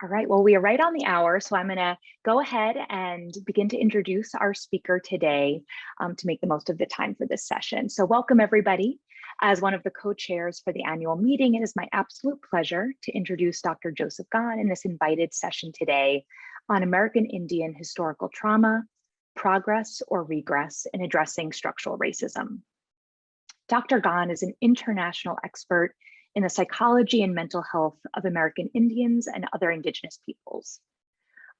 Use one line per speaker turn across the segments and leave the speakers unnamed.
All right, well, we are right on the hour, so I'm going to go ahead and begin to introduce our speaker today to make the most of the time for this session. So welcome, everybody. As one of the co-chairs for the annual meeting, it is my absolute pleasure to introduce Dr. Joseph Gahn in this invited session today on American Indian historical trauma, progress or regress in addressing structural racism. Dr. Gahn is an international expert in the psychology and mental health of American Indians and other Indigenous peoples.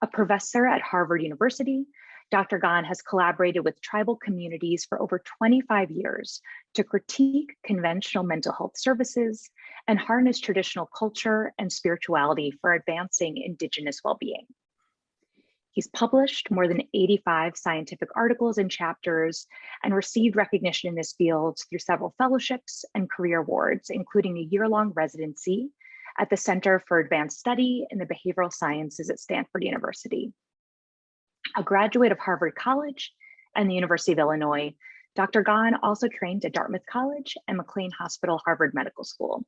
A professor at Harvard University, Dr. Gahn has collaborated with tribal communities for over 25 years to critique conventional mental health services and harness traditional culture and spirituality for advancing Indigenous well-being. He's published more than 85 scientific articles and chapters and received recognition in this field through several fellowships and career awards, including a year-long residency at the Center for Advanced Study in the Behavioral Sciences at Stanford University. A graduate of Harvard College and the University of Illinois, Dr. Gahn also trained at Dartmouth College and McLean Hospital Harvard Medical School.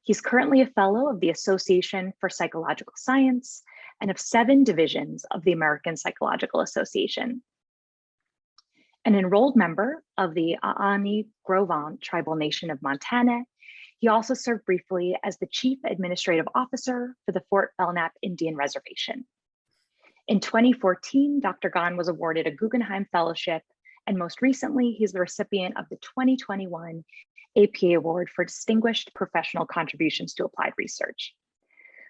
He's currently a fellow of the Association for Psychological Science and of 7 divisions of the American Psychological Association. An enrolled member of the Aani-Grovant tribal nation of Montana, he also served briefly as the Chief Administrative Officer for the Fort Belknap Indian Reservation. In 2014, Dr. Gahn was awarded a Guggenheim Fellowship, and most recently, he's the recipient of the 2021 APA Award for Distinguished Professional Contributions to Applied Research.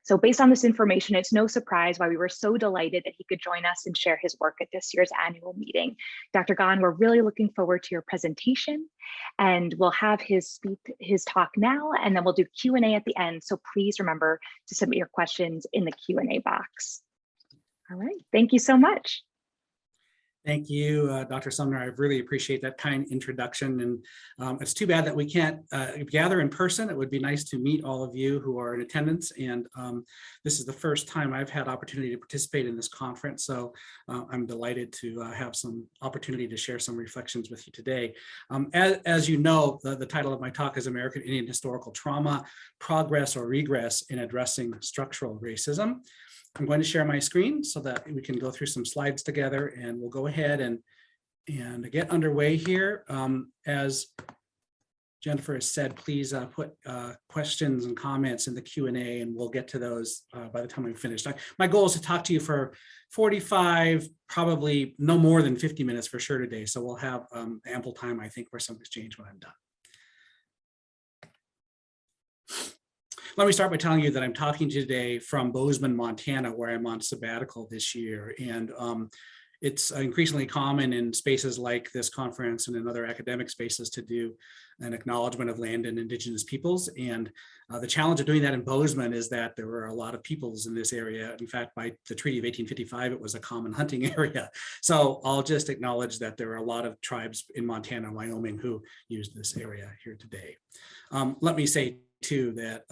So based on this information, it's no surprise why we were so delighted that he could join us and share his work at this year's annual meeting. Dr. Gahn, we're really looking forward to your presentation, and we'll have his talk now, and then we'll do Q&A at the end. So please remember to submit your questions in the Q&A box. All right, thank you so much.
Thank you, Dr. Sumner. I really appreciate that kind introduction. And it's too bad that we can't gather in person. It would be nice to meet all of you who are in attendance. And this is the first time I've had opportunity to participate in this conference. So I'm delighted to have some opportunity to share some reflections with you today. As you know, the title of my talk is American Indian Historical Trauma, Progress or Regress in Addressing Structural Racism. I'm going to share my screen so that we can go through some slides together, and we'll go ahead and get underway here. As Jennifer has said, please put questions and comments in the Q&A, and we'll get to those by the time I'm finished. My goal is to talk to you for 45, probably no more than 50 minutes for sure today. So we'll have ample time, I think, for some exchange when I'm done. Let me start by telling you that I'm talking today from Bozeman, Montana, where I'm on sabbatical this year. And it's increasingly common in spaces like this conference and in other academic spaces to do an acknowledgement of land and Indigenous peoples. And the challenge of doing that in Bozeman is that there were a lot of peoples in this area. In fact, by the Treaty of 1855, it was a common hunting area. So I'll just acknowledge that there are a lot of tribes in Montana and Wyoming who use this area here today. Let me say too that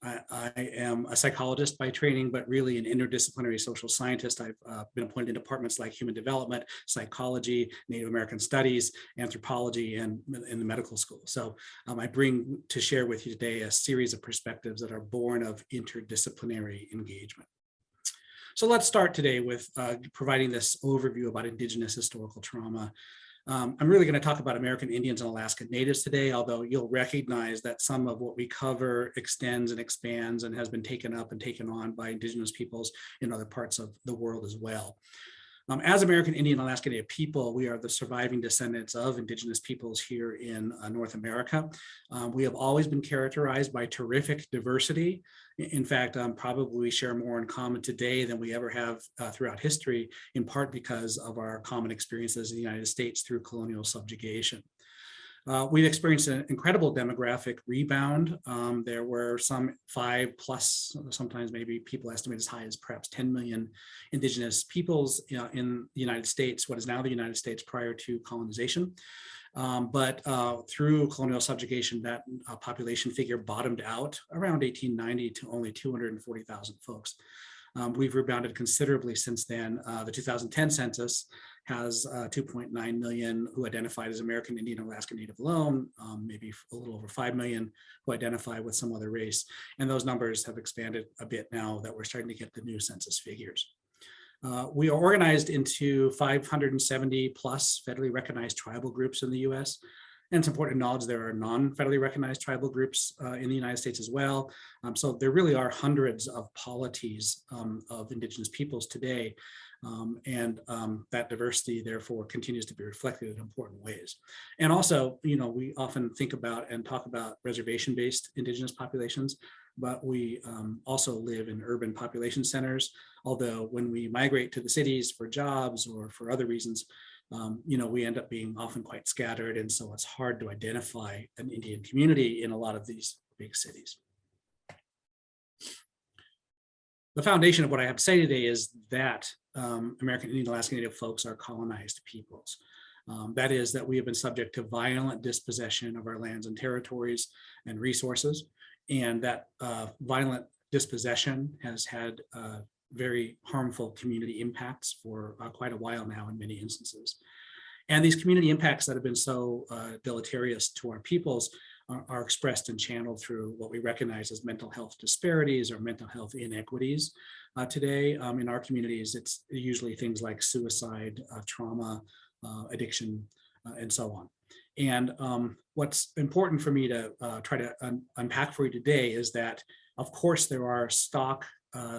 I am a psychologist by training, but really an interdisciplinary social scientist. I've been appointed in departments like human development, psychology, Native American studies, anthropology, and in the medical school. So I bring to share with you today a series of perspectives that are born of interdisciplinary engagement. So let's start today with providing this overview about Indigenous historical trauma. I'm really going to talk about American Indians and Alaska Natives today, although you'll recognize that some of what we cover extends and expands and has been taken up and taken on by Indigenous peoples in other parts of the world as well. As American Indian and Alaska Native people, we are the surviving descendants of Indigenous peoples here in North America. We have always been characterized by terrific diversity. In fact, probably we share more in common today than we ever have throughout history, in part because of our common experiences in the United States through colonial subjugation. We've experienced an incredible demographic rebound. There were some 5+, sometimes maybe people estimate as high as perhaps 10 million Indigenous peoples in the United States, what is now the United States prior to colonization. But through colonial subjugation, that population figure bottomed out around 1890 to only 240,000 folks. We've rebounded considerably since then. The 2010 census has 2.9 million who identified as American Indian Alaska Native alone, maybe a little over 5 million who identify with some other race. And those numbers have expanded a bit now that we're starting to get the new census figures. We are organized into 570 plus federally recognized tribal groups in the US. And it's important to acknowledge there are non-federally recognized tribal groups in the United States as well. So there really are hundreds of polities of Indigenous peoples today. That diversity, therefore, continues to be reflected in important ways. And also, we often think about and talk about reservation-based Indigenous populations, but we also live in urban population centers. Although when we migrate to the cities for jobs or for other reasons, we end up being often quite scattered. And so it's hard to identify an Indian community in a lot of these big cities. The foundation of what I have to say today is that American Indian Alaska Native folks are colonized peoples. That is, that we have been subject to violent dispossession of our lands and territories and resources. And that violent dispossession has had very harmful community impacts for quite a while now in many instances. And these community impacts that have been so deleterious to our peoples are expressed and channeled through what we recognize as mental health disparities or mental health inequities. Today in our communities, it's usually things like suicide, trauma, addiction, and so on. And what's important for me to try to unpack for you today is that, of course, there are stock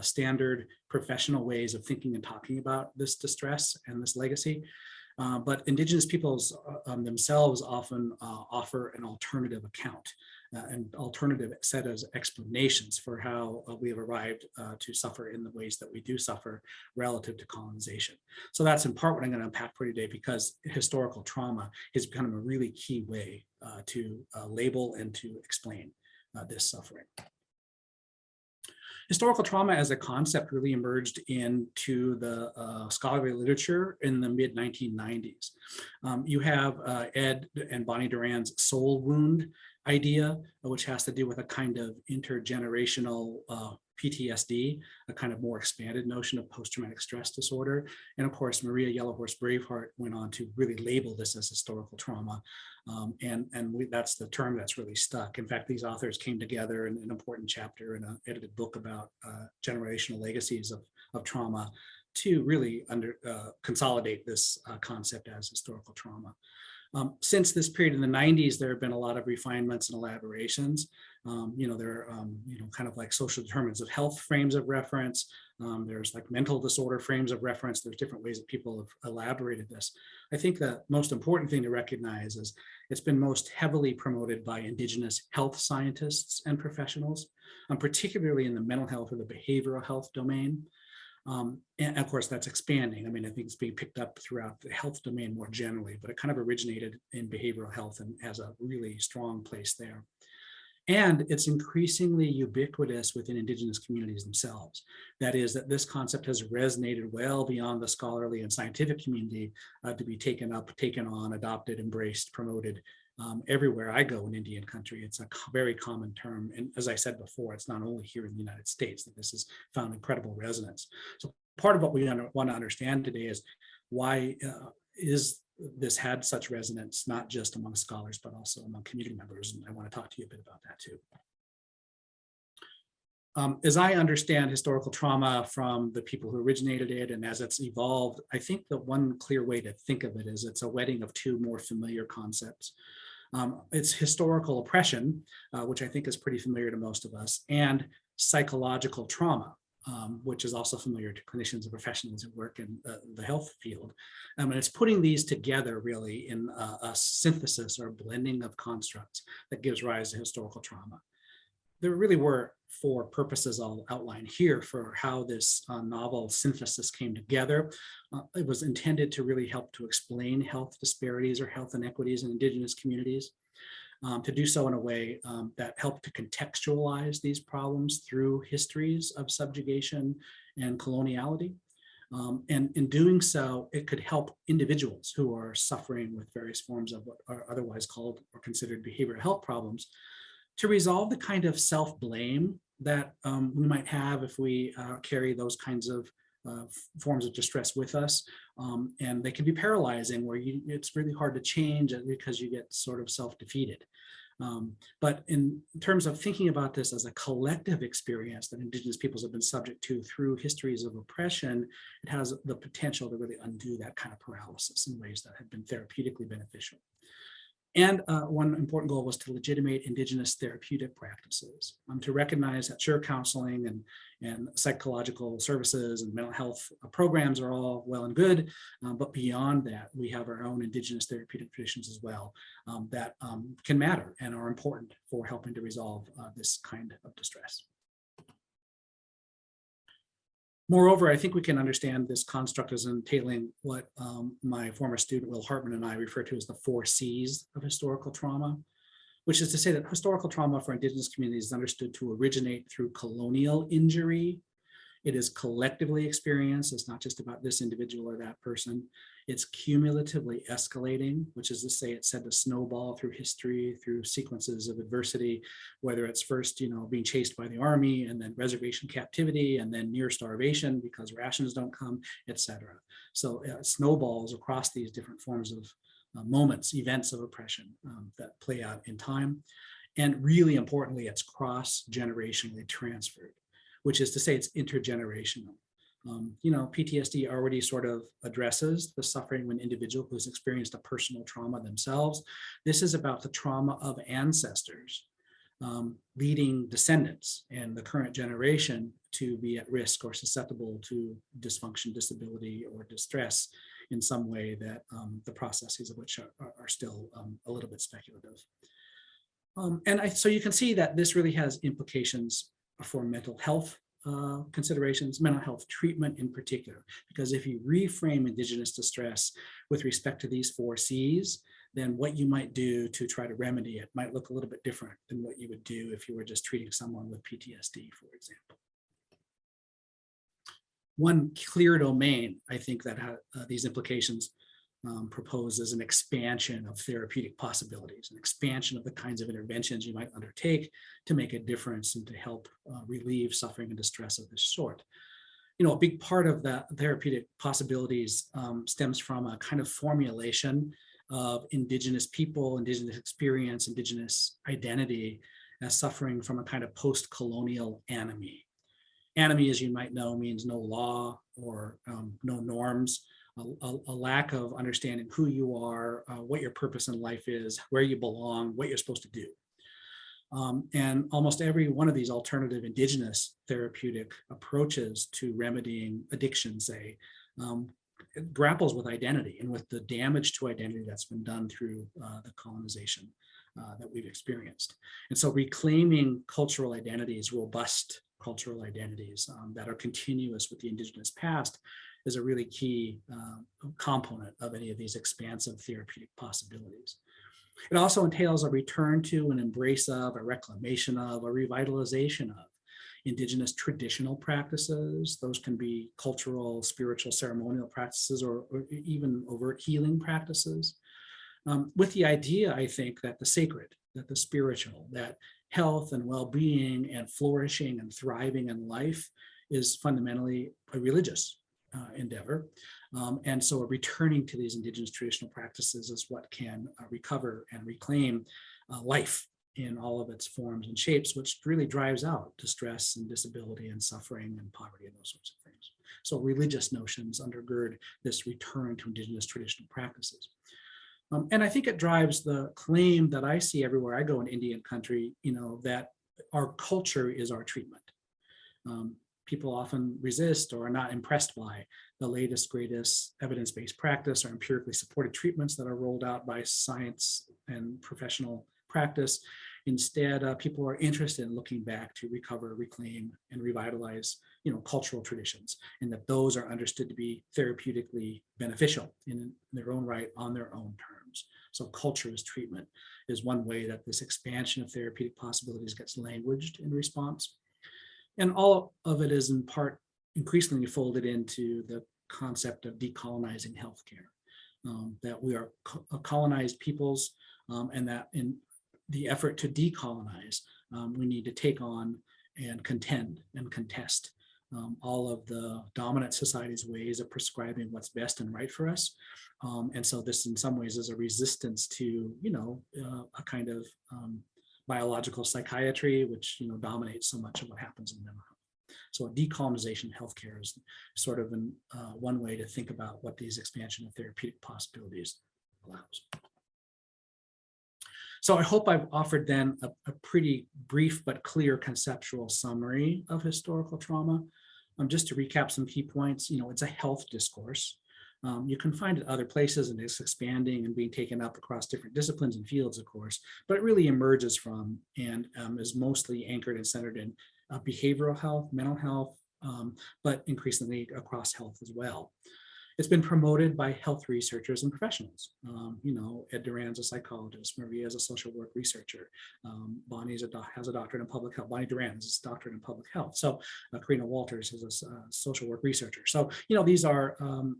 standard professional ways of thinking and talking about this distress and this legacy. But Indigenous peoples themselves often offer an alternative account, an alternative set of explanations for how we have arrived to suffer in the ways that we do suffer relative to colonization. So that's in part what I'm going to unpack for you today, because historical trauma has become a really key way to label and to explain this suffering. Historical trauma as a concept really emerged into the scholarly literature in the mid-1990s. You have Ed and Bonnie Duran's soul wound idea, which has to do with a kind of intergenerational PTSD, a kind of more expanded notion of post-traumatic stress disorder. And of course, Maria Yellowhorse Braveheart went on to really label this as historical trauma. That's the term that's really stuck. In fact, these authors came together in an important chapter in an edited book about generational legacies of trauma to really consolidate this concept as historical trauma. Since this period in the 90s, there have been a lot of refinements and elaborations. There are, kind of like social determinants of health frames of reference. There's like mental disorder frames of reference. There's different ways that people have elaborated this. I think the most important thing to recognize is it's been most heavily promoted by Indigenous health scientists and professionals, particularly in the mental health or the behavioral health domain. And of course, that's expanding. I mean, I think it's being picked up throughout the health domain more generally, but it kind of originated in behavioral health and has a really strong place there. And it's increasingly ubiquitous within Indigenous communities themselves. That is, that this concept has resonated well beyond the scholarly and scientific community to be taken up, taken on, adopted, embraced, promoted. Everywhere I go in Indian country, it's a very common term. And as I said before, it's not only here in the United States that this has found incredible resonance. So part of what we want to understand today is why is this had such resonance, not just among scholars, but also among community members. And I want to talk to you a bit about that too. As I understand historical trauma from the people who originated it and as it's evolved, I think the one clear way to think of it is it's a wedding of two more familiar concepts. It's historical oppression, which I think is pretty familiar to most of us, and psychological trauma, which is also familiar to clinicians and professionals who work in the health field. And it's putting these together really in a synthesis or blending of constructs that gives rise to historical trauma. There really were four purposes I'll outline here for how this novel synthesis came together. It was intended to really help to explain health disparities or health inequities in Indigenous communities, to do so in a way that helped to contextualize these problems through histories of subjugation and coloniality. And in doing so, it could help individuals who are suffering with various forms of what are otherwise called or considered behavioral health problems to resolve the kind of self-blame that we might have if we carry those kinds of forms of distress with us. And they can be paralyzing where it's really hard to change because you get sort of self-defeated. But in terms of thinking about this as a collective experience that Indigenous peoples have been subject to through histories of oppression, it has the potential to really undo that kind of paralysis in ways that have been therapeutically beneficial. And one important goal was to legitimate Indigenous therapeutic practices, to recognize that sure, counseling and psychological services and mental health programs are all well and good, but beyond that, we have our own Indigenous therapeutic traditions as well that can matter and are important for helping to resolve this kind of distress. Moreover, I think we can understand this construct as entailing what my former student Will Hartman and I refer to as the 4 C's of historical trauma, which is to say that historical trauma for Indigenous communities is understood to originate through colonial injury. It is collectively experienced. It's not just about this individual or that person. It's cumulatively escalating, which is to say it's said to snowball through history, through sequences of adversity, whether it's first, being chased by the army and then reservation captivity and then near starvation because rations don't come, etc. So it snowballs across these different forms of moments, events of oppression that play out in time. And really importantly, it's cross-generationally transferred, which is to say it's intergenerational. PTSD already sort of addresses the suffering of an individual who's experienced a personal trauma themselves. This is about the trauma of ancestors leading descendants and the current generation to be at risk or susceptible to dysfunction, disability, or distress in some way that the processes of which are still a little bit speculative. So you can see that this really has implications for mental health considerations, mental health treatment in particular, because if you reframe Indigenous distress with respect to these 4 C's, then what you might do to try to remedy it might look a little bit different than what you would do if you were just treating someone with PTSD, for example. One clear domain, I think, that these implications propose is an expansion of therapeutic possibilities, an expansion of the kinds of interventions you might undertake to make a difference and to help relieve suffering and distress of this sort. A big part of the therapeutic possibilities stems from a kind of formulation of Indigenous people, Indigenous experience, Indigenous identity as suffering from a kind of post-colonial anomie. Anomie, as you might know, means no law or no norms, a lack of understanding who you are, what your purpose in life is, where you belong, what you're supposed to do. And almost every one of these alternative Indigenous therapeutic approaches to remedying addiction, say, grapples with identity and with the damage to identity that's been done through the colonization that we've experienced. And so reclaiming cultural identities, robust cultural identities that are continuous with the Indigenous past is a really key component of any of these expansive therapeutic possibilities. It also entails a return to, an embrace of, a reclamation of, a revitalization of Indigenous traditional practices. Those can be cultural, spiritual, ceremonial practices, or even overt healing practices, with the idea, I think, that the sacred, that the spiritual, that health and well-being and flourishing and thriving in life is fundamentally a religious endeavor. And so returning to these Indigenous traditional practices is what can recover and reclaim life in all of its forms and shapes, which really drives out distress and disability and suffering and poverty and those sorts of things. So religious notions undergird this return to Indigenous traditional practices. And I think it drives the claim that I see everywhere I go in Indian country, that our culture is our treatment. People often resist or are not impressed by the latest, greatest evidence-based practice or empirically supported treatments that are rolled out by science and professional practice. Instead, people are interested in looking back to recover, reclaim, and revitalize, cultural traditions, and that those are understood to be therapeutically beneficial in their own right on their own terms. So culture as treatment is one way that this expansion of therapeutic possibilities gets languaged in response. And all of it is in part increasingly folded into the concept of decolonizing healthcare, that we are colonized peoples, and that in the effort to decolonize, we need to take on and contend and contest all of the dominant society's ways of prescribing what's best and right for us. And so this in some ways is a resistance to, a kind of biological psychiatry, which, dominates so much of what happens in mental health. So a decolonization of healthcare is sort of one way to think about what these expansion of therapeutic possibilities allows. So I hope I've offered then a pretty brief but clear conceptual summary of historical trauma. Just to recap some key points, it's a health discourse. You can find it other places, and it's expanding and being taken up across different disciplines and fields, of course, but it really emerges from and is mostly anchored and centered in behavioral health, mental health, but increasingly across health as well. It's been promoted by health researchers and professionals. Ed Duran's a psychologist, Maria is a social work researcher, Bonnie has a doctorate in public health, Bonnie Duran has a doctorate in public health. So Karina Walters is a social work researcher. So, these are,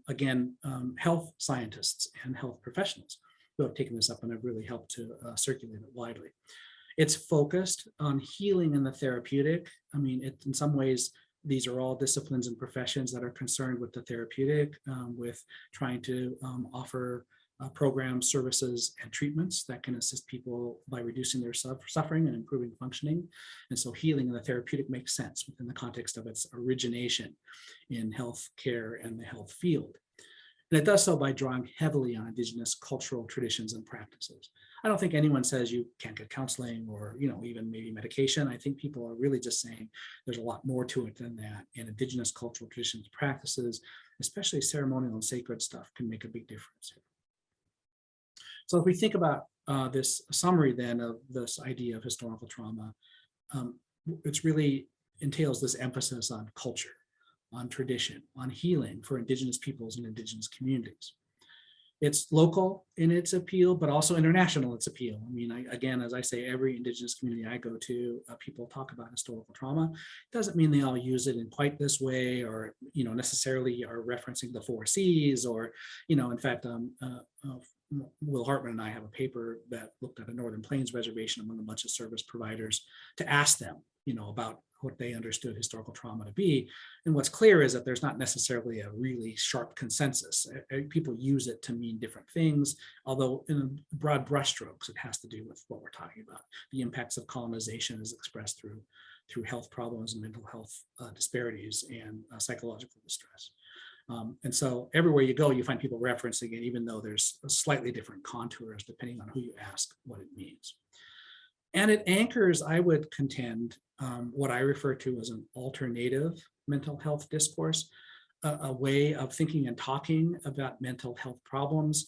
again, health scientists and health professionals who have taken this up and have really helped to circulate it widely. It's focused on healing and the therapeutic. In some ways, these are all disciplines and professions that are concerned with the therapeutic, with trying to offer programs, services, and treatments that can assist people by reducing their suffering and improving functioning. And so healing and the therapeutic makes sense within the context of its origination in health care and the health field. And it does so by drawing heavily on Indigenous cultural traditions and practices. I don't think anyone says you can't get counseling or, even maybe medication. I think people are really just saying there's a lot more to it than that. And Indigenous cultural traditions, practices, especially ceremonial and sacred stuff, can make a big difference. So if we think about this summary then of this idea of historical trauma, it's really entails this emphasis on culture, on tradition, on healing for Indigenous peoples and Indigenous communities. It's local in its appeal, but also international in its appeal. Again, as I say, every Indigenous community I go to, people talk about historical trauma. It doesn't mean they all use it in quite this way, or necessarily are referencing the 4 C's, or in fact, Will Hartman and I have a paper that looked at a Northern Plains reservation among a bunch of service providers to ask them, about what they understood historical trauma to be. And what's clear is that there's not necessarily a really sharp consensus. People use it to mean different things, although in broad brushstrokes, it has to do with what we're talking about. The impacts of colonization is expressed through health problems and mental health disparities and psychological distress. And so everywhere you go, you find people referencing it, even though there's slightly different contours depending on who you ask what it means. And it anchors, I would contend, what I refer to as an alternative mental health discourse, a way of thinking and talking about mental health problems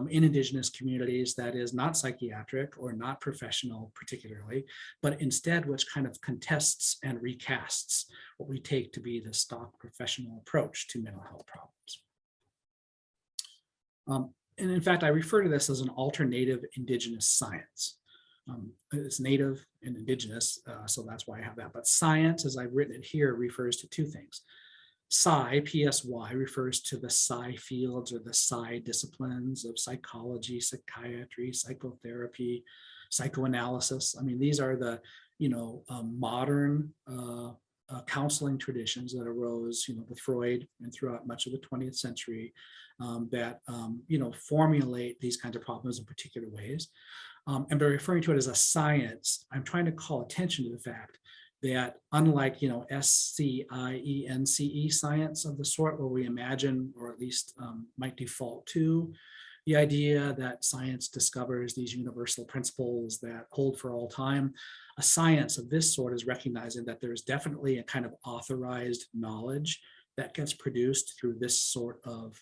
in Indigenous communities that is not psychiatric or not professional particularly, but instead which kind of contests and recasts what we take to be the stock professional approach to mental health problems. And in fact, I refer to this as an alternative Indigenous science. It's native and Indigenous, so that's why I have that. But science, as I've written it here, refers to 2 things. Psi, P-S-Y, refers to the psi fields or the psi disciplines of psychology, psychiatry, psychotherapy, psychoanalysis. These are the, modern counseling traditions that arose, with Freud and throughout much of the 20th century that, formulate these kinds of problems in particular ways. And by referring to it as a science, I'm trying to call attention to the fact that unlike, SCIENCE science of the sort where we imagine, or at least might default to, the idea that science discovers these universal principles that hold for all time, a science of this sort is recognizing that there's definitely a kind of authorized knowledge that gets produced through this sort of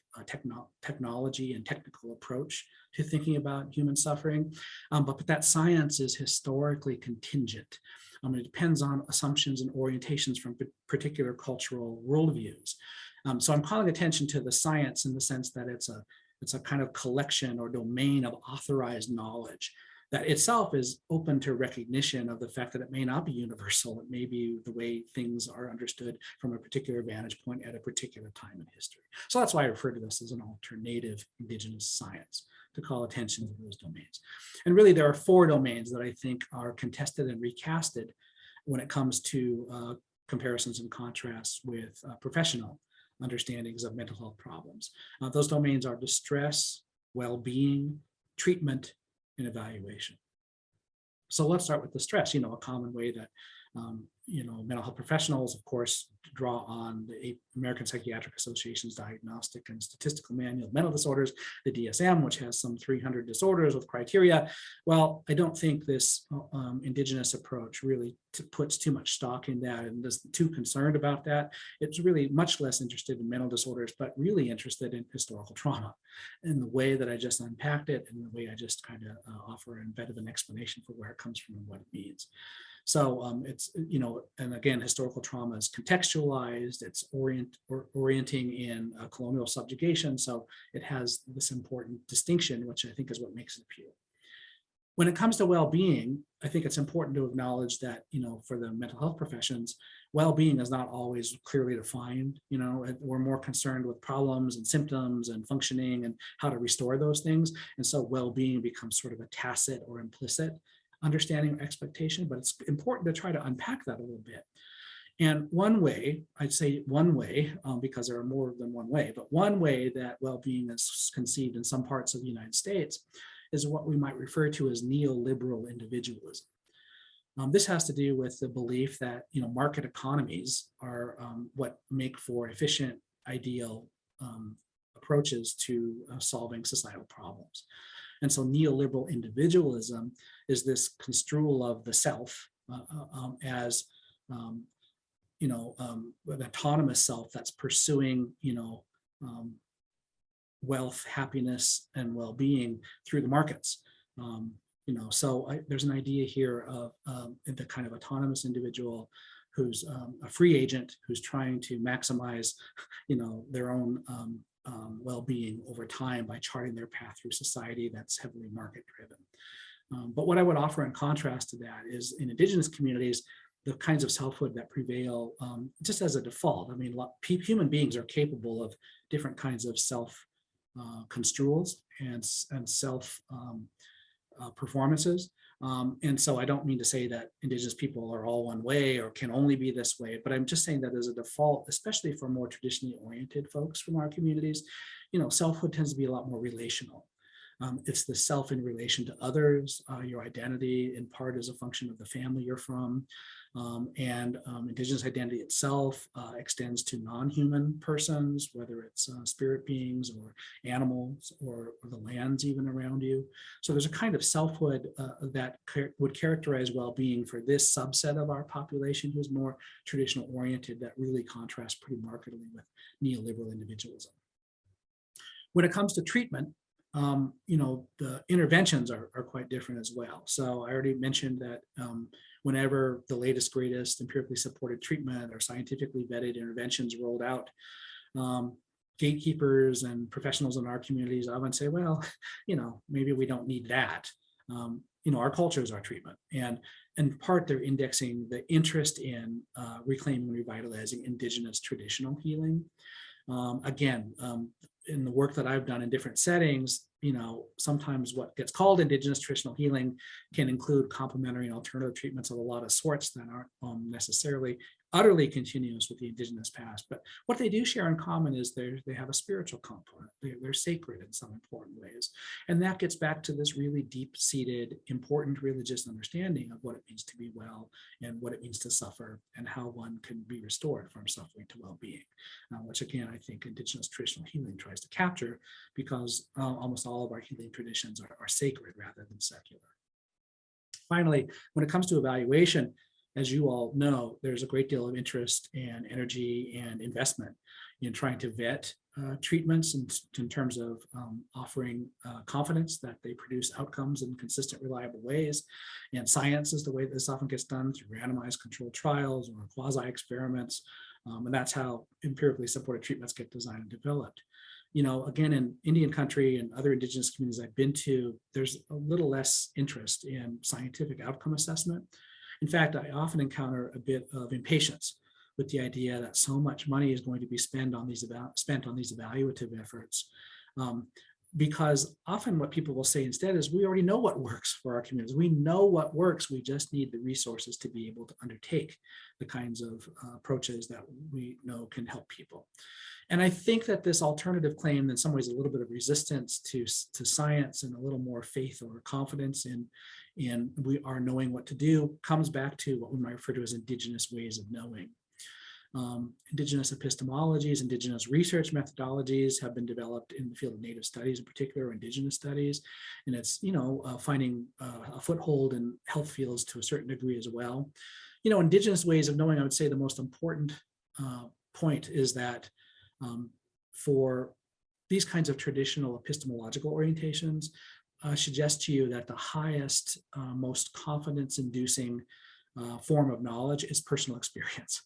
technology and technical approach to thinking about human suffering. But that science is historically contingent. It depends on assumptions and orientations from particular cultural worldviews. So I'm calling attention to the science in the sense that it's a kind of collection or domain of authorized knowledge that itself is open to recognition of the fact that it may not be universal. It may be the way things are understood from a particular vantage point at a particular time in history. So that's why I refer to this as an alternative Indigenous science, to call attention to those domains. And really there are 4 domains that I think are contested and recasted when it comes to comparisons and contrasts with professional understandings of mental health problems. Those domains are distress, well-being, treatment, and evaluation. So let's start with the stress. A common way that mental health professionals, of course, draw on the American Psychiatric Association's Diagnostic and Statistical Manual of Mental Disorders, the DSM, which has some 300 disorders with criteria. Well, I don't think this Indigenous approach really puts too much stock in that and is too concerned about that. It's really much less interested in mental disorders, but really interested in historical trauma and the way that I just unpacked it and the way I just kind of offer a bit of an explanation for where it comes from and what it means. So it's, and again, historical trauma is contextualized, it's orienting in colonial subjugation. So it has this important distinction, which I think is what makes it appeal. When it comes to well-being, I think it's important to acknowledge that, for the mental health professions, well-being is not always clearly defined. We're more concerned with problems and symptoms and functioning and how to restore those things. And so well-being becomes sort of a tacit or implicit understanding or expectation, but it's important to try to unpack that a little bit. And one way, I'd say one way, because there are more than one way, but one way that well-being is conceived in some parts of the United States is what we might refer to as neoliberal individualism. This has to do with the belief that market economies are what make for efficient, ideal approaches to solving societal problems. And so neoliberal individualism is this construal of the self as an autonomous self that's pursuing wealth, happiness, and well-being through the markets. There's an idea here of the kind of autonomous individual who's a free agent who's trying to maximize their own well-being over time by charting their path through society that's heavily market-driven. But what I would offer in contrast to that is in Indigenous communities, the kinds of selfhood that prevail just as a default. I mean, human beings are capable of different kinds of self-construals and self performances. And so I don't mean to say that Indigenous people are all one way or can only be this way, but I'm just saying that as a default, especially for more traditionally oriented folks from our communities, selfhood tends to be a lot more relational. It's the self in relation to others. Your identity in part is a function of the family you're from. And Indigenous identity itself extends to non-human persons, whether it's spirit beings or animals or the lands even around you. So there's a kind of selfhood that would characterize well-being for this subset of our population who's more traditional oriented that really contrasts pretty markedly with neoliberal individualism. When it comes to treatment, the interventions are quite different as well. So I already mentioned that whenever the latest, greatest empirically supported treatment or scientifically vetted interventions rolled out, gatekeepers and professionals in our communities often say, well, maybe we don't need that. Our culture is our treatment. And in part, they're indexing the interest in reclaiming and revitalizing Indigenous traditional healing. In the work that I've done in different settings, sometimes what gets called Indigenous traditional healing can include complementary and alternative treatments of a lot of sorts that aren't necessarily utterly continuous with the Indigenous past. But what they do share in common is they have a spiritual component. They're sacred in some important ways. And that gets back to this really deep-seated, important religious understanding of what it means to be well and what it means to suffer and how one can be restored from suffering to well-being, which again, I think Indigenous traditional healing tries to capture because almost all of our healing traditions are sacred rather than secular. Finally, when it comes to evaluation, as you all know, there's a great deal of interest and energy and investment in trying to vet treatments in terms of offering confidence that they produce outcomes in consistent, reliable ways. And science is the way this often gets done through randomized controlled trials or quasi-experiments. And that's how empirically supported treatments get designed and developed. Again, in Indian country and other Indigenous communities I've been to, there's a little less interest in scientific outcome assessment. In fact, I often encounter a bit of impatience with the idea that so much money is going to be spent on these evaluative efforts. because often what people will say instead is, we already know what works for our communities. We know what works. We just need the resources to be able to undertake the kinds of approaches that we know can help people. And I think that this alternative claim, in some ways, a little bit of resistance to science and a little more faith or confidence in we are knowing what to do, comes back to what we might refer to as indigenous ways of knowing. Indigenous epistemologies, indigenous research methodologies have been developed in the field of Native studies, in particular indigenous studies, and it's finding a foothold in health fields to a certain degree as well. Indigenous ways of knowing, I would say the most important point is that for these kinds of traditional epistemological orientations, suggest to you that the highest, most confidence-inducing form of knowledge is personal experience.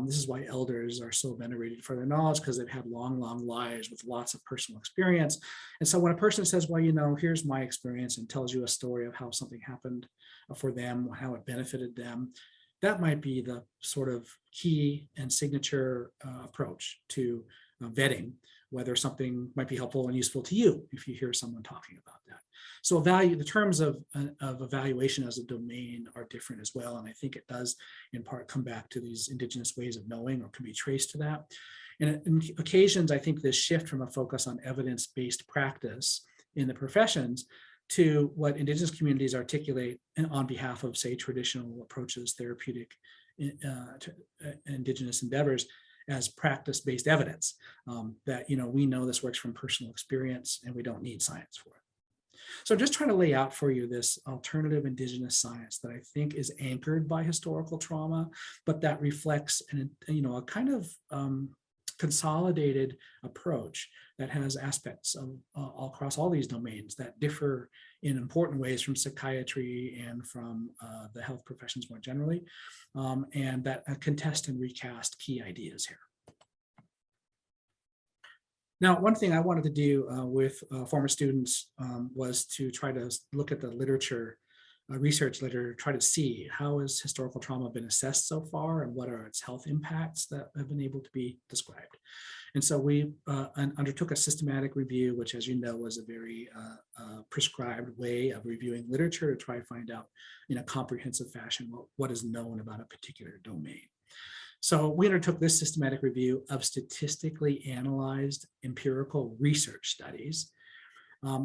This is why elders are so venerated for their knowledge, because they've had long, long lives with lots of personal experience. And so when a person says, well, here's my experience, and tells you a story of how something happened for them, how it benefited them, that might be the sort of key and signature approach to vetting whether something might be helpful and useful to you if you hear someone talking about that. So the terms of evaluation as a domain are different as well. And I think it does in part come back to these indigenous ways of knowing, or can be traced to that. And in occasions, I think this shift from a focus on evidence-based practice in the professions to what indigenous communities articulate on behalf of, say, traditional approaches, therapeutic indigenous endeavors, as practice-based evidence, that we know this works from personal experience and we don't need science for it. So I'm just trying to lay out for you this alternative indigenous science that I think is anchored by historical trauma, but that reflects a kind of consolidated approach that has aspects of all across all these domains that differ in important ways from psychiatry and from the health professions more generally, and that contest and recast key ideas here. Now, one thing I wanted to do with former students was to try to look at the literature, research literature, try to see how has historical trauma been assessed so far and what are its health impacts that have been able to be described. And so we undertook a systematic review, which, as you know, was a very prescribed way of reviewing literature to try to find out in a comprehensive fashion what is known about a particular domain. So we undertook this systematic review of statistically analyzed empirical research studies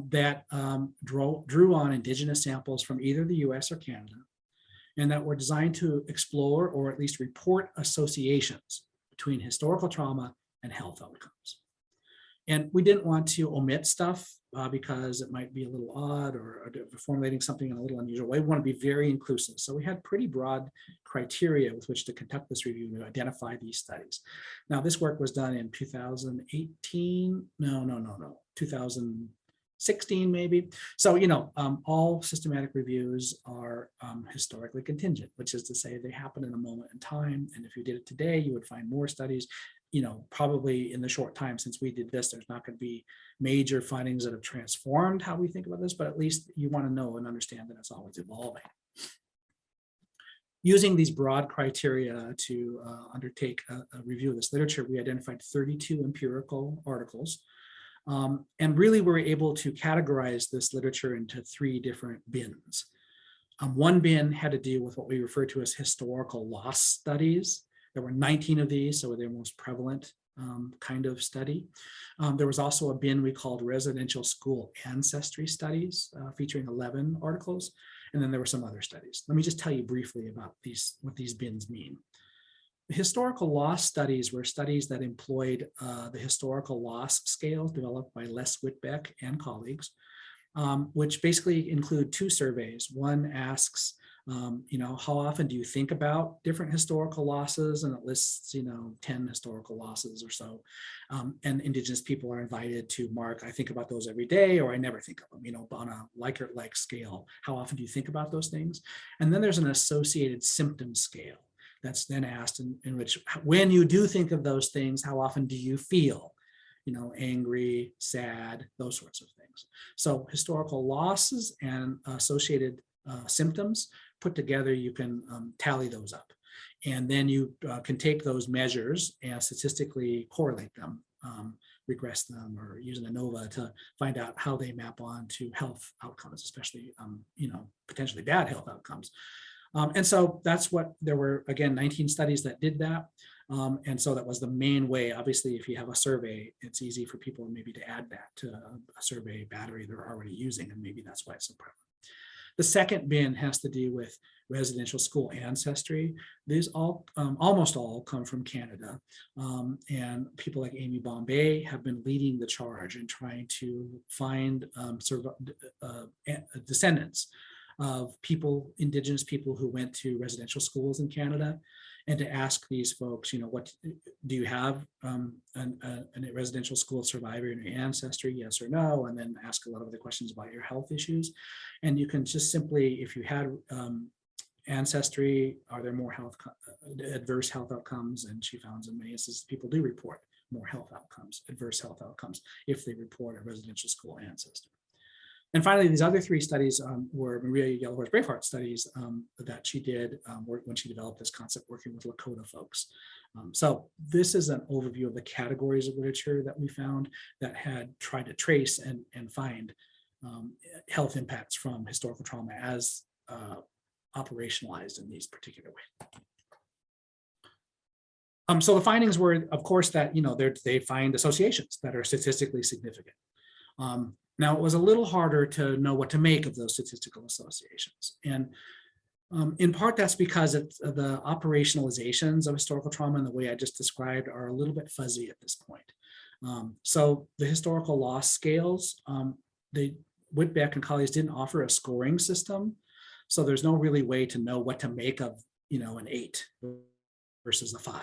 that drew on indigenous samples from either the US or Canada, and that were designed to explore or at least report associations between historical trauma and health outcomes. And we didn't want to omit stuff because it might be a little odd or formulating something in a little unusual way. We want to be very inclusive. So we had pretty broad criteria with which to conduct this review to identify these studies. Now, this work was done in 2018. No, 2016 maybe. So, all systematic reviews are historically contingent, which is to say they happen in a moment in time. And if you did it today, you would find more studies. Probably in the short time since we did this, there's not going to be major findings that have transformed how we think about this, but at least you want to know and understand that it's always evolving. Using these broad criteria to undertake a review of this literature, we identified 32 empirical articles, and really were able to categorize this literature into 3 different bins. One bin had to do with what we refer to as historical loss studies. There were 19 of these, so they're the most prevalent kind of study. There was also a bin we called residential school ancestry studies, featuring 11 articles. And then there were some other studies. Let me just tell you briefly about what these bins mean. The historical loss studies were studies that employed the historical loss scale developed by Les Whitbeck and colleagues, which basically include 2 surveys. One asks, how often do you think about different historical losses? And it lists, 10 historical losses or so. And Indigenous people are invited to mark, I think about those every day, or I never think of them, on a like scale. How often do you think about those things? And then there's an associated symptom scale that's then asked in which, when you do think of those things, how often do you feel? Angry, sad, those sorts of things. So historical losses and associated symptoms put together, you can tally those up. And then you can take those measures and statistically correlate them regress them or use an ANOVA to find out how they map on to health outcomes, especially, potentially bad health outcomes. And so that's what, there were, again, 19 studies that did that. And so that was the main way. Obviously, if you have a survey, it's easy for people maybe to add that to a survey battery they're already using, and maybe that's why it's so prevalent. The second bin has to do with residential school ancestry. These almost all come from Canada. And people like Amy Bombay have been leading the charge in trying to find descendants of Indigenous people who went to residential schools in Canada, and to ask these folks, what do you have a residential school survivor in your ancestry, yes or no, and then ask a lot of other questions about your health issues. And you can just simply, if you had ancestry, are there more adverse health outcomes? And she found in many instances people do report more health outcomes, adverse health outcomes, if they report a residential school ancestor. And finally, these other three studies were Maria Yellowhorse Braveheart studies that she did when she developed this concept working with Lakota folks. So this is an overview of the categories of literature that we found that had tried to trace and find health impacts from historical trauma as operationalized in these particular ways. So the findings were, of course, that they find associations that are statistically significant. Now, it was a little harder to know what to make of those statistical associations. And in part, that's because the operationalizations of historical trauma and the way I just described are a little bit fuzzy at this point. So the historical loss scales, Whitbeck and colleagues didn't offer a scoring system. So there's no really way to know what to make of an 8 versus a 5.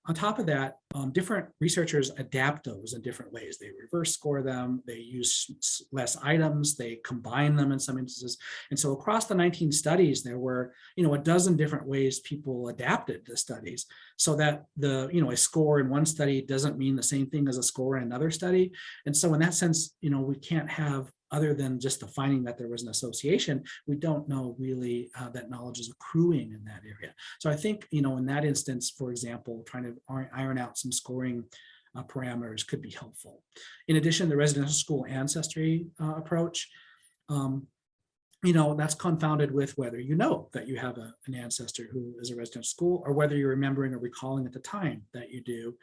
On top of that, different researchers adapt those in different ways. They reverse score them, they use less items, they combine them in some instances. And so across the 19 studies, there were, a dozen different ways people adapted the studies so that a score in one study doesn't mean the same thing as a score in another study. And so in that sense, we can't have, other than just the finding that there was an association, we don't know really how that knowledge is accruing in that area. So I think, in that instance, for example, trying to iron out some scoring parameters could be helpful. In addition, the residential school ancestry approach, that's confounded with whether that you have an ancestor who is a resident of school, or whether you're remembering or recalling at the time that you do.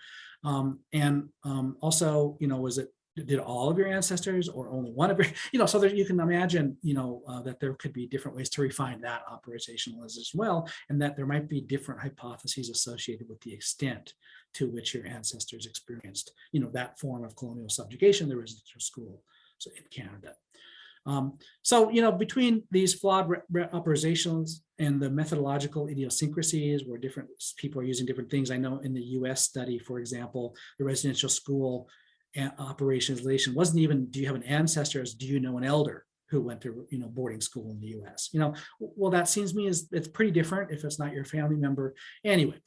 Also, did all of your ancestors or only one of your, so there, you can imagine, that there could be different ways to refine that operational as well, and that there might be different hypotheses associated with the extent to which your ancestors experienced, that form of colonial subjugation, the residential school in Canada. So, between these flawed operations and the methodological idiosyncrasies where different people are using different things. I know in the US study, for example, the residential school operationalization wasn't even, do you have an ancestor, as do you know an elder who went to boarding school in the US? Well, that seems to me it's pretty different if it's not your family member. Anyway,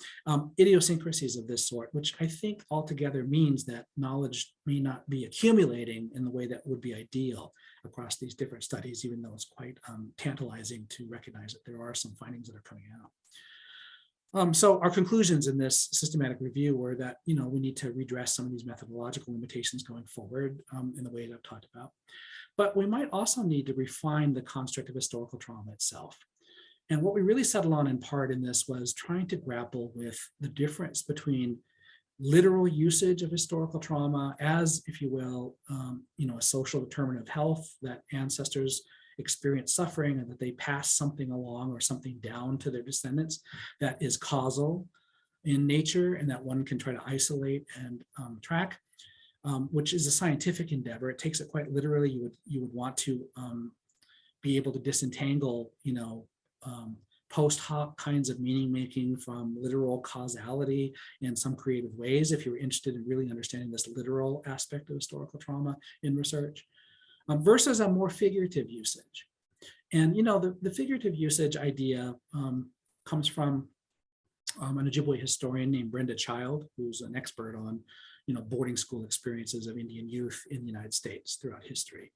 idiosyncrasies of this sort, which I think altogether means that knowledge may not be accumulating in the way that would be ideal across these different studies, even though it's quite tantalizing to recognize that there are some findings that are coming out. So our conclusions in this systematic review were that, we need to redress some of these methodological limitations going forward in the way that I've talked about. But we might also need to refine the construct of historical trauma itself. And what we really settled on in part in this was trying to grapple with the difference between literal usage of historical trauma as, if you will, a social determinant of health, that ancestors experience suffering and that they pass something along or something down to their descendants that is causal in nature and that one can try to isolate and track, which is a scientific endeavor. It takes it quite literally. You would want to be able to disentangle, post hoc kinds of meaning making from literal causality in some creative ways if you're interested in really understanding this literal aspect of historical trauma in research. Versus a more figurative usage. And the figurative usage idea comes from an Ojibwe historian named Brenda Child, who's an expert on boarding school experiences of Indian youth in the United States throughout history.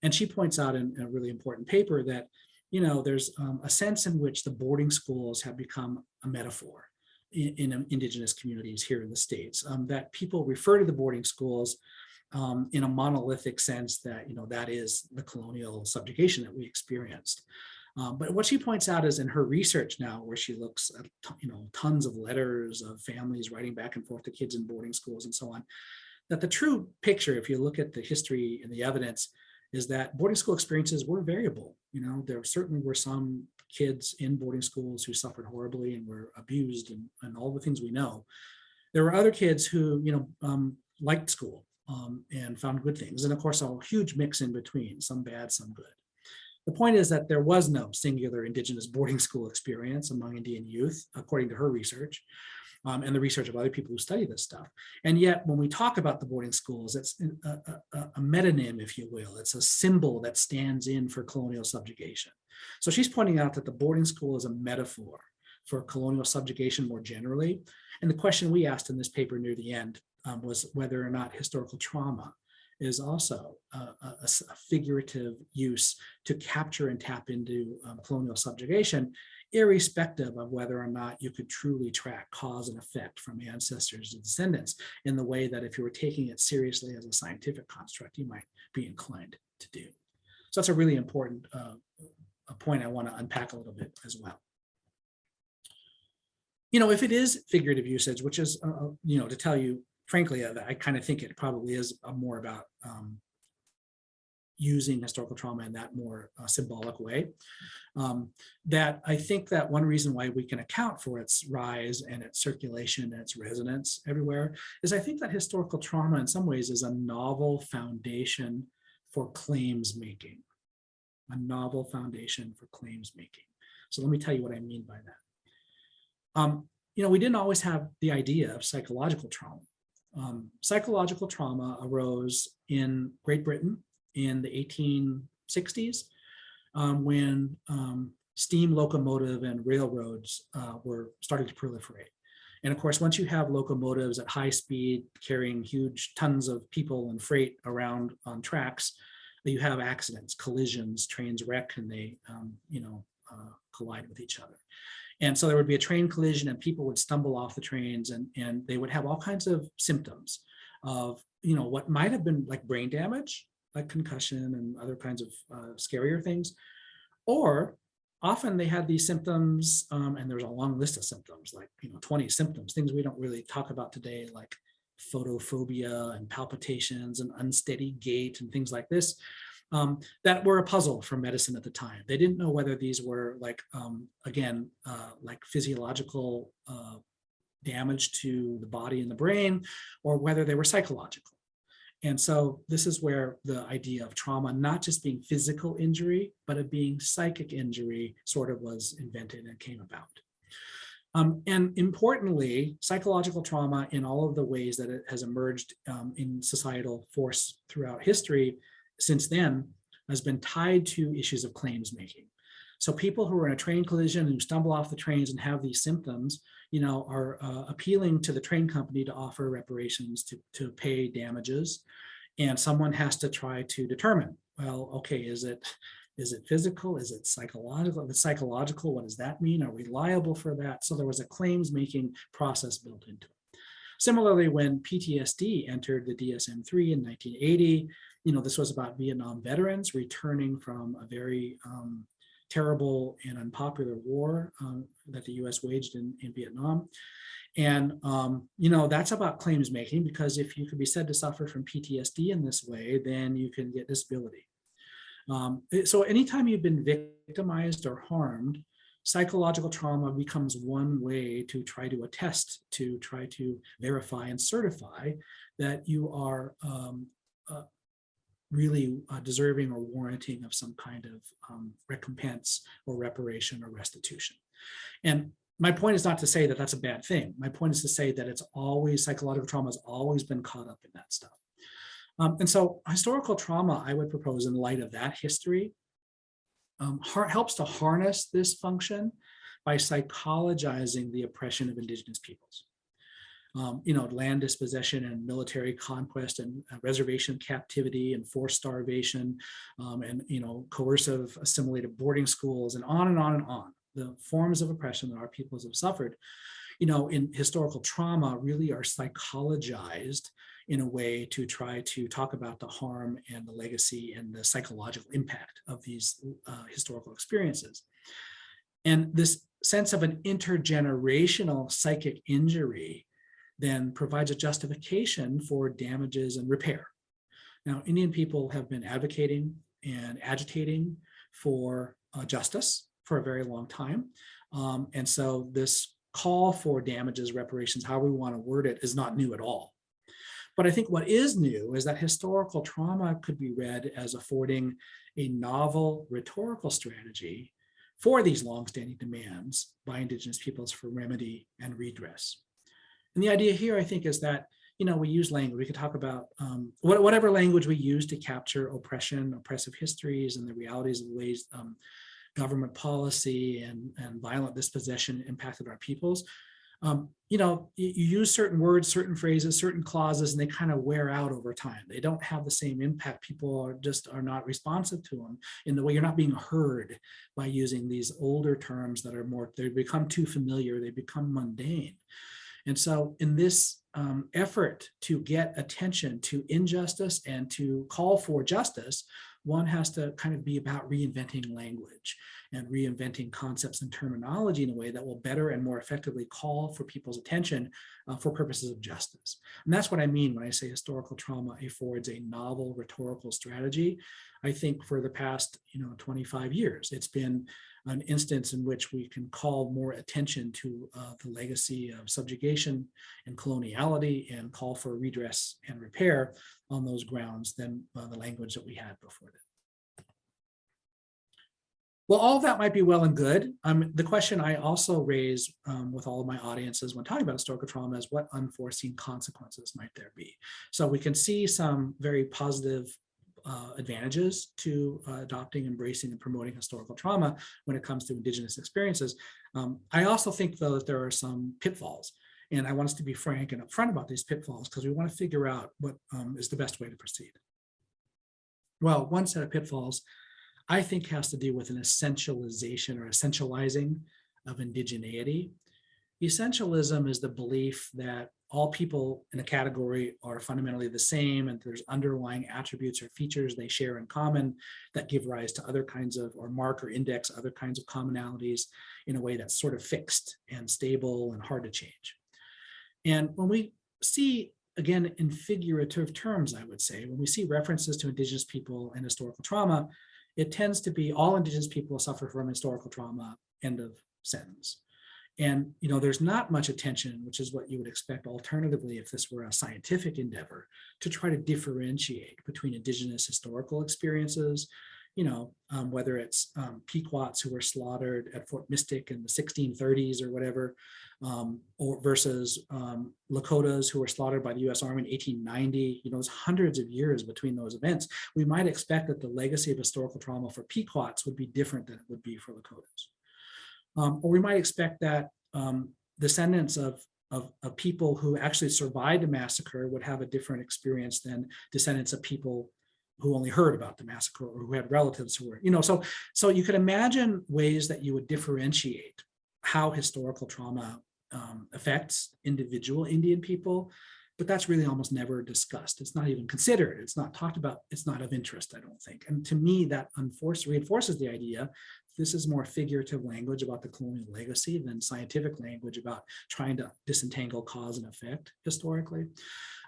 And she points out in a really important paper that there's a sense in which the boarding schools have become a metaphor. in Indigenous communities here in the States, that people refer to the boarding schools in a monolithic sense that, that is the colonial subjugation that we experienced. But what she points out is in her research now, where she looks at tons of letters of families writing back and forth to kids in boarding schools and so on, that the true picture, if you look at the history and the evidence, is that boarding school experiences were variable. There certainly were some kids in boarding schools who suffered horribly and were abused and all the things we know. There were other kids who liked school and found good things, and of course a huge mix in between, some bad, some good. The point is that there was no singular Indigenous boarding school experience among Indian youth, according to her research, and the research of other people who study this stuff. And yet, when we talk about the boarding schools, it's a metonym, if you will. It's a symbol that stands in for colonial subjugation. So she's pointing out that the boarding school is a metaphor for colonial subjugation more generally. And the question we asked in this paper near the end was whether or not historical trauma is also a figurative use to capture and tap into colonial subjugation, irrespective of whether or not you could truly track cause and effect from ancestors to descendants in the way that if you were taking it seriously as a scientific construct, you might be inclined to do. So that's a really important a point I want to unpack a little bit as well. If it is figurative usage, which is, to tell you, frankly, I kind of think it probably is more about using historical trauma in that more symbolic way. That I think that one reason why we can account for its rise and its circulation and its resonance everywhere is I think that historical trauma in some ways is a novel foundation for claims making. A novel foundation for claims making. So let me tell you what I mean by that. We didn't always have the idea of psychological trauma. Psychological trauma arose in Great Britain in the 1860s when steam locomotive and railroads were starting to proliferate. And of course, once you have locomotives at high speed carrying huge tons of people and freight around on tracks, you have accidents, collisions, trains wreck, and they collide with each other. And so there would be a train collision and people would stumble off the trains and they would have all kinds of symptoms of, what might have been like brain damage, like concussion and other kinds of scarier things. Or often they had these symptoms, and there's a long list of symptoms, like 20 symptoms, things we don't really talk about today, like photophobia and palpitations and unsteady gait and things like this, that were a puzzle for medicine at the time. They didn't know whether these were like physiological damage to the body and the brain, or whether they were psychological. And so this is where the idea of trauma, not just being physical injury, but of being psychic injury sort of was invented and came about. And importantly, psychological trauma in all of the ways that it has emerged in societal force throughout history since then has been tied to issues of claims making. So people who are in a train collision and stumble off the trains and have these symptoms, are appealing to the train company to offer reparations, to pay damages. And someone has to try to determine, well, okay, is it physical? Is it psychological? If it's psychological, what does that mean? Are we liable for that? So there was a claims making process built into it. Similarly, when PTSD entered the DSM-3 in 1980, this was about Vietnam veterans returning from a very terrible and unpopular war that the US waged in Vietnam. And, that's about claims making, because if you could be said to suffer from PTSD in this way, then you can get disability. So anytime you've been victimized or harmed, psychological trauma becomes one way to try to attest, to try to verify and certify that you are really deserving or warranting of some kind of recompense or reparation or restitution. And my point is not to say that that's a bad thing. My point is to say that psychological trauma has always been caught up in that stuff. And so historical trauma, I would propose in light of that history, helps to harness this function by psychologizing the oppression of Indigenous peoples. Land dispossession and military conquest and reservation captivity and forced starvation and coercive assimilated boarding schools and on and on and on. The forms of oppression that our peoples have suffered, in historical trauma really are psychologized in a way to try to talk about the harm and the legacy and the psychological impact of these historical experiences. And this sense of an intergenerational psychic injury then provides a justification for damages and repair. Now, Indian people have been advocating and agitating for justice for a very long time. And so this call for damages, reparations, however we want to word it, is not new at all. But I think what is new is that historical trauma could be read as affording a novel rhetorical strategy for these longstanding demands by Indigenous peoples for remedy and redress. And the idea here, I think, is that we use language. We could talk about whatever language we use to capture oppression, oppressive histories, and the realities of the ways government policy and violent dispossession impacted our peoples. You use certain words, certain phrases, certain clauses, and they kind of wear out over time. They don't have the same impact. People are not responsive to them in the way you're not being heard by using these older terms that are they become too familiar, they become mundane. And so in this effort to get attention to injustice and to call for justice, one has to kind of be about reinventing language and reinventing concepts and terminology in a way that will better and more effectively call for people's attention for purposes of justice. And that's what I mean when I say historical trauma affords a novel rhetorical strategy. I think for the past 25 years, it's been an instance in which we can call more attention to the legacy of subjugation and coloniality and call for redress and repair on those grounds than the language that we had before that. Well, all of that might be well and good. The question I also raise with all of my audiences when talking about historical trauma is what unforeseen consequences might there be? So we can see some very positive advantages to adopting, embracing, and promoting historical trauma when it comes to Indigenous experiences. I also think, though, that there are some pitfalls. And I want us to be frank and upfront about these pitfalls because we want to figure out what is the best way to proceed. Well, one set of pitfalls I think has to do with an essentialization or essentializing of indigeneity. Essentialism is the belief that all people in a category are fundamentally the same and there's underlying attributes or features they share in common that give rise to other kinds of, or mark or index other kinds of commonalities in a way that's sort of fixed and stable and hard to change. And when we see, again, in figurative terms, I would say, when we see references to Indigenous people and historical trauma, it tends to be all Indigenous people suffer from historical trauma, end of sentence. And there's not much attention, which is what you would expect alternatively if this were a scientific endeavor, to try to differentiate between Indigenous historical experiences, whether it's Pequots who were slaughtered at Fort Mystic in the 1630s or whatever, or versus Lakotas who were slaughtered by the US Army in 1890. There's hundreds of years between those events. We might expect that the legacy of historical trauma for Pequots would be different than it would be for Lakotas. Or we might expect that descendants of people who actually survived a massacre would have a different experience than descendants of people who only heard about the massacre or who had relatives who were, so you could imagine ways that you would differentiate how historical trauma affects individual Indian people, but that's really almost never discussed. It's not even considered. It's not talked about. It's not of interest, I don't think. And to me, that reinforces the idea this is more figurative language about the colonial legacy than scientific language about trying to disentangle cause and effect historically.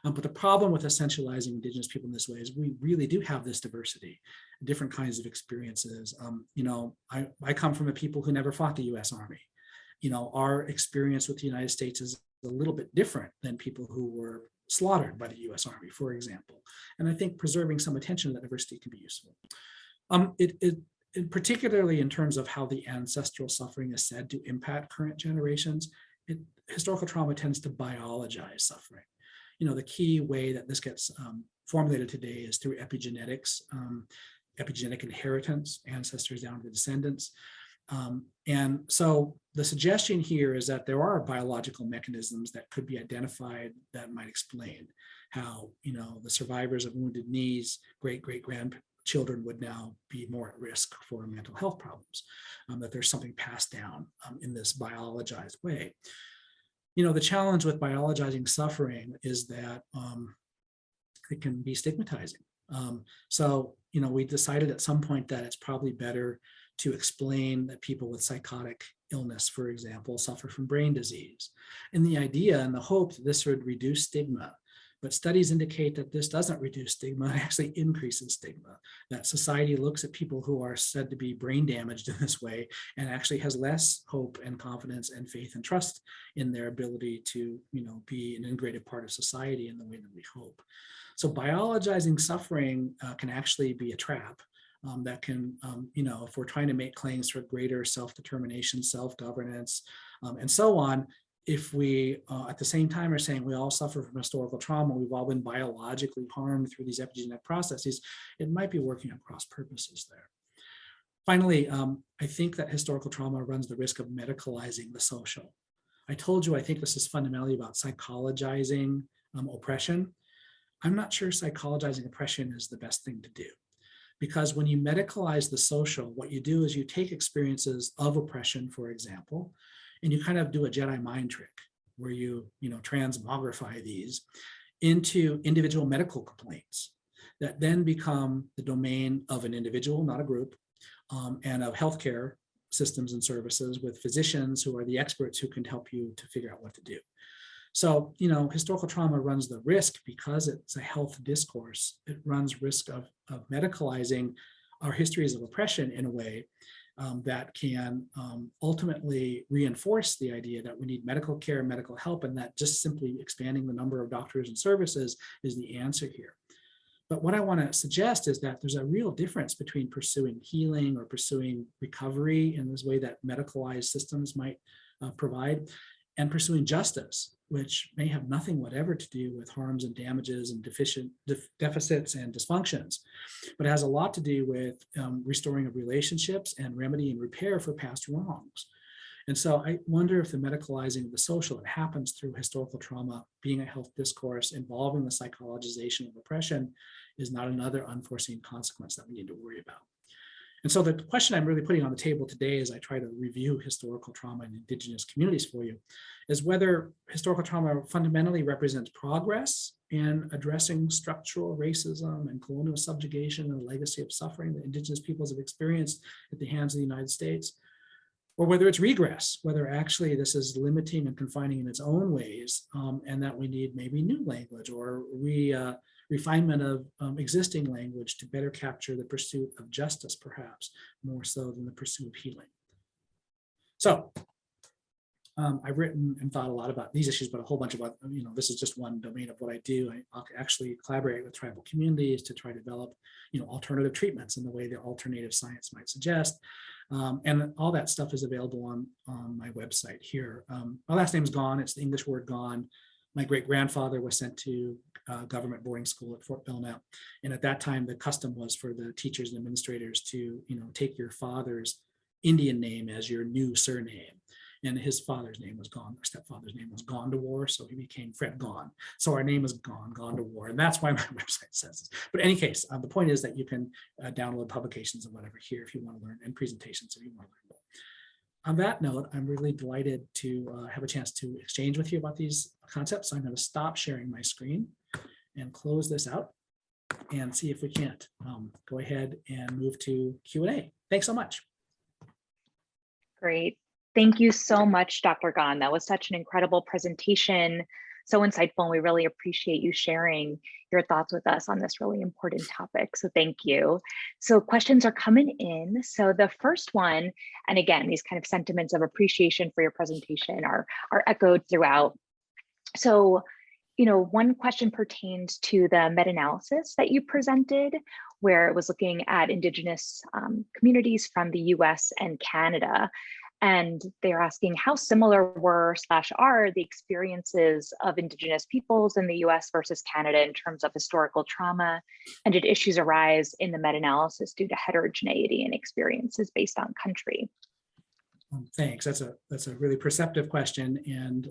But the problem with essentializing Indigenous people in this way is we really do have this diversity, different kinds of experiences. I come from a people who never fought the US Army. Our experience with the United States is a little bit different than people who were slaughtered by the US Army, for example. And I think preserving some attention to that diversity can be useful. Particularly in terms of how the ancestral suffering is said to impact current generations, historical trauma tends to biologize suffering. The key way that this gets formulated today is through epigenetics, epigenetic inheritance, ancestors down to descendants. And so the suggestion here is that there are biological mechanisms that could be identified that might explain how, the survivors of Wounded Knees, great-great-grandchildren would now be more at risk for mental health problems, that there's something passed down in this biologized way. The challenge with biologizing suffering is that it can be stigmatizing. So, we decided at some point that it's probably better to explain that people with psychotic illness, for example, suffer from brain disease. And the idea and the hope that this would reduce stigma. But studies indicate that this doesn't reduce stigma, it actually increases stigma, that society looks at people who are said to be brain damaged in this way and actually has less hope and confidence and faith and trust in their ability to, be an integrated part of society in the way that we hope. So biologizing suffering can actually be a trap. That can, if we're trying to make claims for greater self-determination, self-governance, and so on, if we at the same time are saying we all suffer from historical trauma, we've all been biologically harmed through these epigenetic processes, it might be working at cross purposes there. Finally, I think that historical trauma runs the risk of medicalizing the social. I told you I think this is fundamentally about psychologizing oppression. I'm not sure psychologizing oppression is the best thing to do. Because when you medicalize the social, what you do is you take experiences of oppression, for example, and you kind of do a Jedi mind trick where you transmogrify these into individual medical complaints that then become the domain of an individual, not a group, and of healthcare systems and services with physicians who are the experts who can help you to figure out what to do. So, historical trauma runs the risk, because it's a health discourse, it runs risk of medicalizing our histories of oppression in a way that can ultimately reinforce the idea that we need medical care, medical help, and that just simply expanding the number of doctors and services is the answer here. But what I want to suggest is that there's a real difference between pursuing healing or pursuing recovery in this way that medicalized systems might provide, and pursuing justice, which may have nothing whatever to do with harms and damages and deficits and dysfunctions, but it has a lot to do with restoring of relationships and remedy and repair for past wrongs. And so I wonder if the medicalizing of the social that happens through historical trauma being a health discourse involving the psychologization of oppression is not another unforeseen consequence that we need to worry about. And so the question I'm really putting on the table today as I try to review historical trauma in Indigenous communities for you is whether historical trauma fundamentally represents progress in addressing structural racism and colonial subjugation and the legacy of suffering that Indigenous peoples have experienced at the hands of the United States, or whether it's regress, whether actually this is limiting and confining in its own ways, and that we need maybe new language or refinement of existing language to better capture the pursuit of justice, perhaps more so than the pursuit of healing. So I've written and thought a lot about these issues, but a whole bunch about, this is just one domain of what I do. I actually collaborate with tribal communities to try to develop, alternative treatments in the way that alternative science might suggest. And all that stuff is available on my website here. My last name is Gone. It's the English word gone. My great-grandfather was sent to government boarding school at Fort Belknap. And at that time, the custom was for the teachers and administrators to, take your father's Indian name as your new surname. And his father's name was Gone, or stepfather's name was Gone to War, so he became Fred Gone. So our name is Gone to War, and that's why my website says this. But in any case, the point is that you can download publications and whatever here if you want to learn, and presentations if you want to learn more. On that note, I'm really delighted to have a chance to exchange with you about these concepts. So I'm going to stop sharing my screen and close this out and see if we can't go ahead and move to Q&A. Thanks so much.
Great. Thank you so much, Dr. Gahn. That was such an incredible presentation, so insightful, and we really appreciate you sharing your thoughts with us on this really important topic. So thank you. So questions are coming in. So the first one, and again, these kind of sentiments of appreciation for your presentation are echoed throughout. So, one question pertains to the meta-analysis that you presented, where it was looking at Indigenous communities from the US and Canada. And they're asking how similar were/are the experiences of Indigenous peoples in the US versus Canada in terms of historical trauma? And did issues arise in the meta-analysis due to heterogeneity in experiences based on country?
Thanks. That's a really perceptive question. And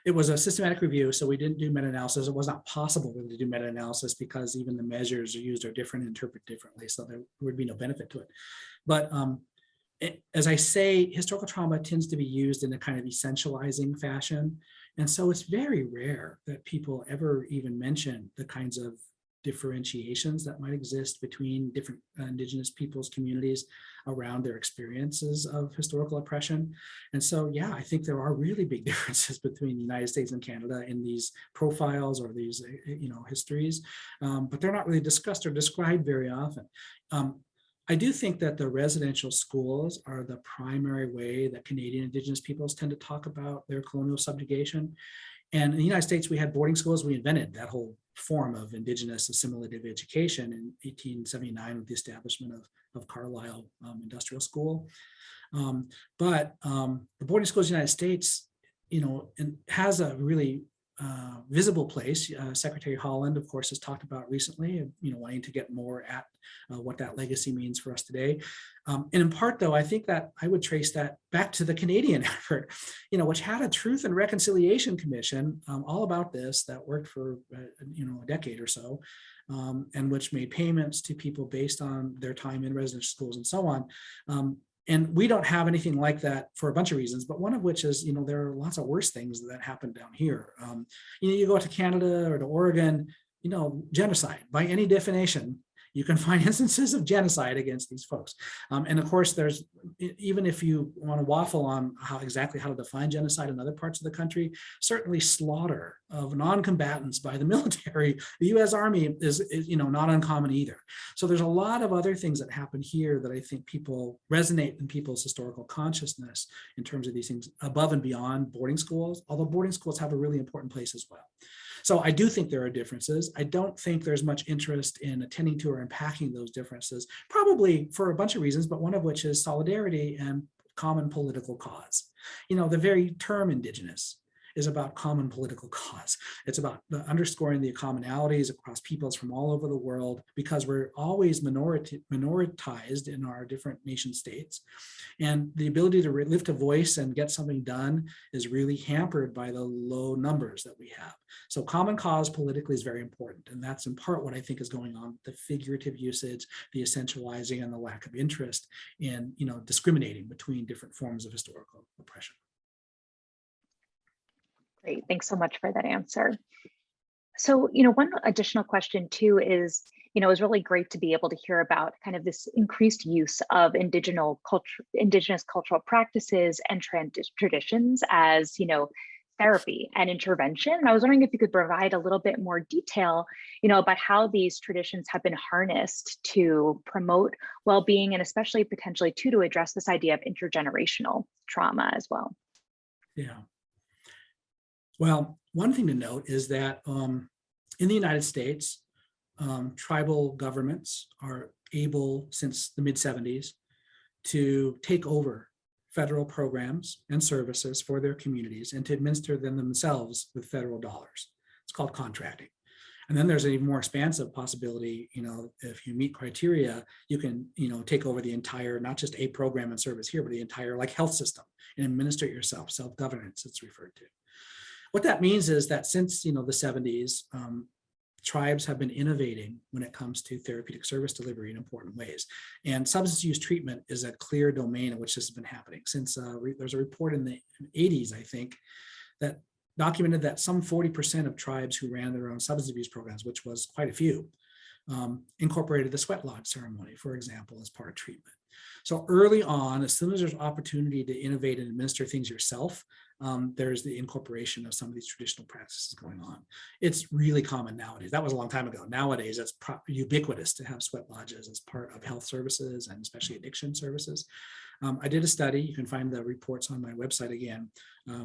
it was a systematic review, so we didn't do meta-analysis. It was not possible really to do meta-analysis because even the measures used are different and interpreted differently, so there would be no benefit to it. But as I say, historical trauma tends to be used in a kind of essentializing fashion. And so it's very rare that people ever even mention the kinds of differentiations that might exist between different Indigenous peoples, communities around their experiences of historical oppression. And so, yeah, I think there are really big differences between the United States and Canada in these profiles or these, histories, but they're not really discussed or described very often. I do think that the residential schools are the primary way that Canadian Indigenous peoples tend to talk about their colonial subjugation. And in the United States, we had boarding schools. We invented that whole form of Indigenous assimilative education in 1879 with the establishment of Carlisle Industrial School. But the boarding schools in the United States, and has a really visible place. Secretary Holland, of course, has talked about recently, wanting to get more at what that legacy means for us today. And in part, though, I think that I would trace that back to the Canadian effort, which had a Truth and Reconciliation Commission all about this that worked for, a decade or so, and which made payments to people based on their time in residential schools and so on. And we don't have anything like that for a bunch of reasons, but one of which is, there are lots of worse things that happen down here. You go to Canada or to Oregon, genocide by any definition, you can find instances of genocide against these folks. And of course, there's, even if you want to waffle on how to define genocide in other parts of the country, certainly slaughter of non-combatants by the military, the US Army is not uncommon either. So there's a lot of other things that happen here that I think people resonate in people's historical consciousness in terms of these things above and beyond boarding schools, although boarding schools have a really important place as well. So I do think there are differences. I don't think there's much interest in attending to or unpacking those differences, probably for a bunch of reasons, but one of which is solidarity and common political cause. The very term Indigenous is about common political cause. It's about underscoring the commonalities across peoples from all over the world, because we're always minoritized in our different nation states. And the ability to lift a voice and get something done is really hampered by the low numbers that we have. So common cause politically is very important. And that's in part what I think is going on, the figurative usage, the essentializing, and the lack of interest in, discriminating between different forms of historical oppression.
Great, thanks so much for that answer. So, one additional question too is, it was really great to be able to hear about kind of this increased use of Indigenous cultural practices and traditions as, therapy and intervention. And I was wondering if you could provide a little bit more detail, about how these traditions have been harnessed to promote well-being, and especially potentially too, to address this idea of intergenerational trauma as well.
Yeah. Well, one thing to note is that in the United States, tribal governments are able, since the mid-70s, to take over federal programs and services for their communities and to administer them themselves with federal dollars. It's called contracting. And then there's an even more expansive possibility, if you meet criteria, you can, take over the entire, not just a program and service here, but the entire health system and administer it yourself, self-governance it's referred to. What that means is that since the 70s, tribes have been innovating when it comes to therapeutic service delivery in important ways. And substance use treatment is a clear domain in which this has been happening. Since there's a report in the 80s, I think, that documented that some 40% of tribes who ran their own substance abuse programs, which was quite a few, incorporated the sweat lodge ceremony, for example, as part of treatment. So early on, as soon as there's opportunity to innovate and administer things yourself, there's the incorporation of some of these traditional practices going on. It's really common nowadays. That was a long time ago. Nowadays, it's ubiquitous to have sweat lodges as part of health services and especially addiction services. I did a study, you can find the reports on my website again,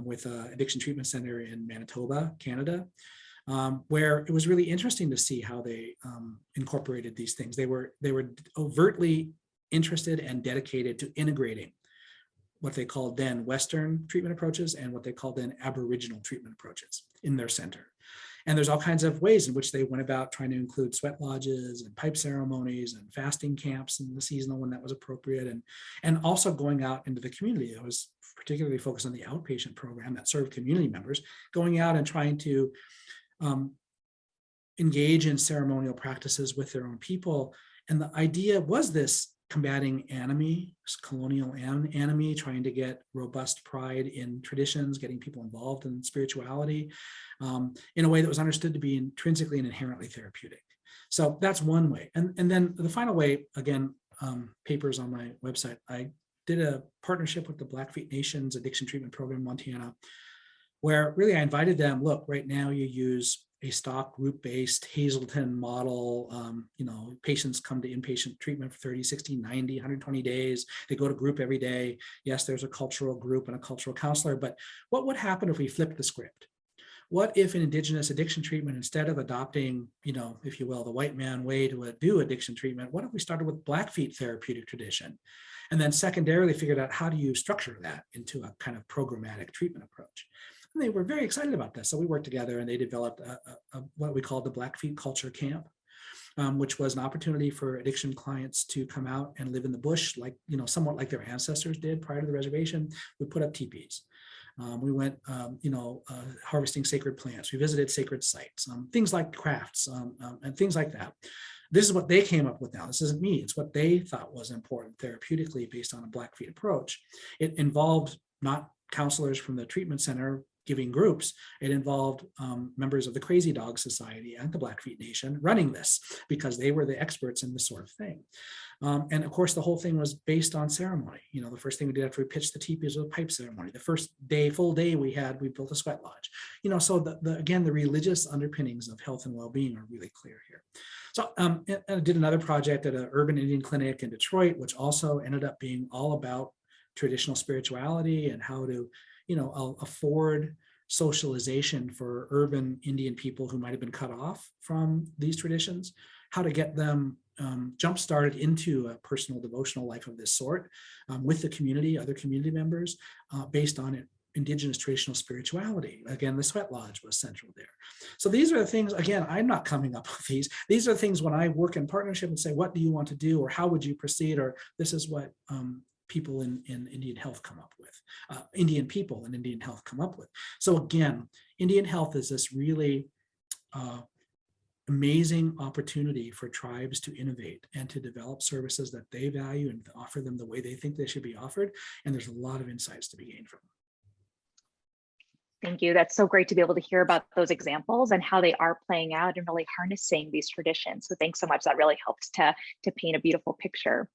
with Addiction Treatment Center in Manitoba, Canada, where it was really interesting to see how they incorporated these things. They were overtly interested and dedicated to integrating what they called then Western treatment approaches and what they called then Aboriginal treatment approaches in their center. And there's all kinds of ways in which they went about trying to include sweat lodges and pipe ceremonies and fasting camps in the seasonal when that was appropriate, and also going out into the community. I was particularly focused on the outpatient program that served community members, going out and trying to engage in ceremonial practices with their own people. And the idea was this combating anomie, colonial anomie, trying to get robust pride in traditions, getting people involved in spirituality in a way that was understood to be intrinsically and inherently therapeutic. So that's one way. And then the final way, again, papers on my website, I did a partnership with the Blackfeet Nation's addiction treatment program in Montana, where really I invited them, look, right now you use a stock group-based Hazelden model. Patients come to inpatient treatment for 30, 60, 90, 120 days. They go to group every day. Yes, there's a cultural group and a cultural counselor, but what would happen if we flipped the script? What if in Indigenous addiction treatment, instead of adopting, if you will, the white man way to do addiction treatment, what if we started with Blackfeet therapeutic tradition? And then secondarily figured out how do you structure that into a kind of programmatic treatment approach. And they were very excited about this. So we worked together and they developed what we called the Blackfeet Culture Camp, which was an opportunity for addiction clients to come out and live in the bush, somewhat like their ancestors did prior to the reservation. We put up teepees. We went, harvesting sacred plants. We visited sacred sites, things like crafts and things like that. This is what they came up with now. This isn't me. It's what they thought was important therapeutically based on a Blackfeet approach. It involved not counselors from the treatment center giving groups. It involved members of the Crazy Dog Society and the Blackfeet Nation running this because they were the experts in this sort of thing. And of course, the whole thing was based on ceremony. The first thing we did after we pitched the teepees was a pipe ceremony. The first full day we built a sweat lodge. So again, the religious underpinnings of health and well-being are really clear here. So I did another project at an urban Indian clinic in Detroit, which also ended up being all about traditional spirituality and how to afford socialization for urban Indian people who might have been cut off from these traditions, how to get them jump-started into a personal devotional life of this sort with the community, other community members, based on Indigenous traditional spirituality. Again, the sweat lodge was central there. So these are the things, again, I'm not coming up with these. These are things when I work in partnership and say, what do you want to do? Or how would you proceed? Or this is what people in Indian health come up with, Indian people in Indian health come up with. So again, Indian health is this really amazing opportunity for tribes to innovate and to develop services that they value and offer them the way they think they should be offered. And there's a lot of insights to be gained from them.
Thank you. That's so great to be able to hear about those examples and how they are playing out and really harnessing these traditions. So thanks so much. That really helps to paint a beautiful picture.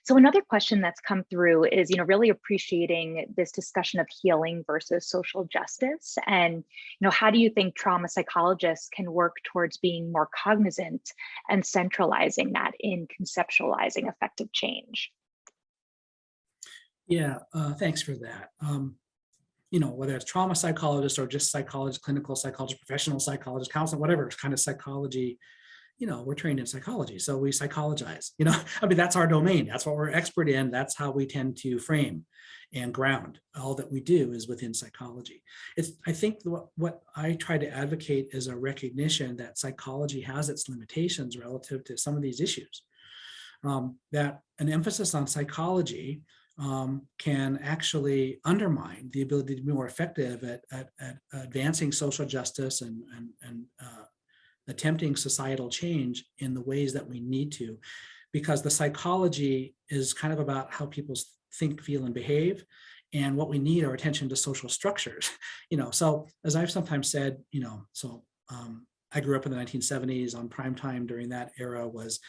So another question that's come through is, really appreciating this discussion of healing versus social justice. And, how do you think trauma psychologists can work towards being more cognizant and centralizing that in conceptualizing effective change?
Yeah, thanks for that. Whether it's trauma psychologists or just psychologists, clinical psychologists, professional psychologists, counseling, whatever kind of psychology, we're trained in psychology, so we psychologize, that's our domain. That's what we're expert in. That's how we tend to frame and ground all that we do is within psychology. I think what I try to advocate is a recognition that psychology has its limitations relative to some of these issues, that an emphasis on psychology can actually undermine the ability to be more effective at advancing social justice and attempting societal change in the ways that we need to, because the psychology is kind of about how people think, feel, and behave. And what we need are attention to social structures. So as I've sometimes said, I grew up in the 1970s. On primetime during that era was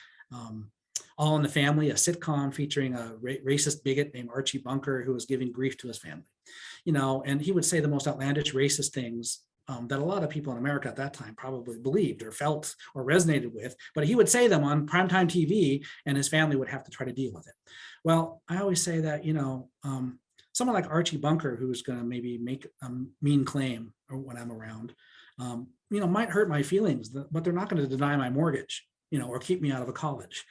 All in the Family, a sitcom featuring a racist bigot named Archie Bunker who was giving grief to his family. And he would say the most outlandish racist things that a lot of people in America at that time probably believed or felt or resonated with, but he would say them on primetime TV and his family would have to try to deal with it. Well, I always say that, someone like Archie Bunker, who's going to maybe make a mean claim when I'm around, might hurt my feelings, but they're not going to deny my mortgage, or keep me out of a college.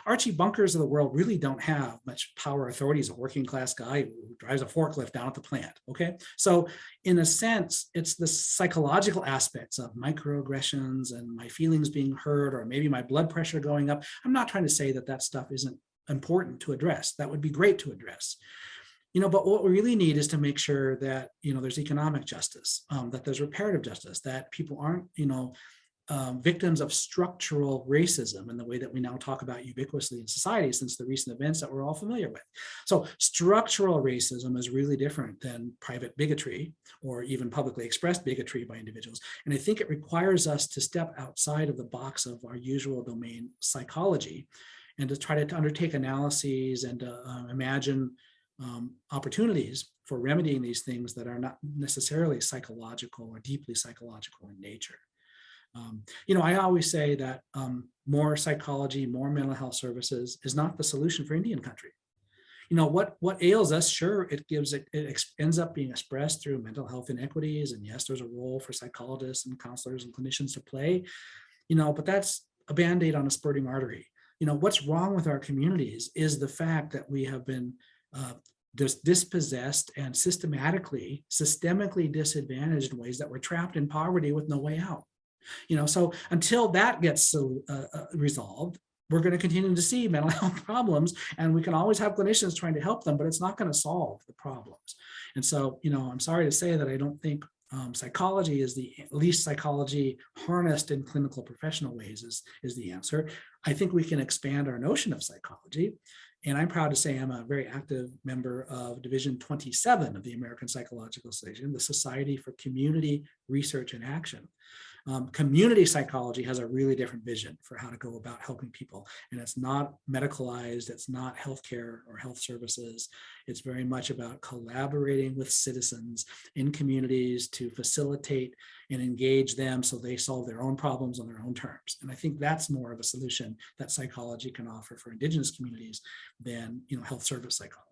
Archie Bunkers of the world really don't have much power authority. He's a working class guy who drives a forklift down at the plant, okay? So in a sense, it's the psychological aspects of microaggressions and my feelings being hurt, or maybe my blood pressure going up. I'm not trying to say that stuff isn't important to address. That would be great to address. But what we really need is to make sure that, there's economic justice, that there's reparative justice, that people aren't, victims of structural racism in the way that we now talk about ubiquitously in society since the recent events that we're all familiar with. So structural racism is really different than private bigotry or even publicly expressed bigotry by individuals. And I think it requires us to step outside of the box of our usual domain, psychology, and to try to undertake analyses and to imagine opportunities for remedying these things that are not necessarily psychological or deeply psychological in nature. I always say that more psychology, more mental health services is not the solution for Indian country. What ails us, sure, it ends up being expressed through mental health inequities. And yes, there's a role for psychologists and counselors and clinicians to play, but that's a Band-Aid on a spurting artery. What's wrong with our communities is the fact that we have been dispossessed and systemically disadvantaged in ways that we're trapped in poverty with no way out. So until that gets resolved, we're going to continue to see mental health problems, and we can always have clinicians trying to help them, but it's not going to solve the problems. And so, I'm sorry to say that I don't think psychology is at least psychology harnessed in clinical professional ways is the answer. I think we can expand our notion of psychology. And I'm proud to say I'm a very active member of Division 27 of the American Psychological Association, the Society for Community Research and Action. Community psychology has a really different vision for how to go about helping people. And it's not medicalized, it's not healthcare or health services. It's very much about collaborating with citizens in communities to facilitate and engage them so they solve their own problems on their own terms. And I think that's more of a solution that psychology can offer for Indigenous communities than health service psychology.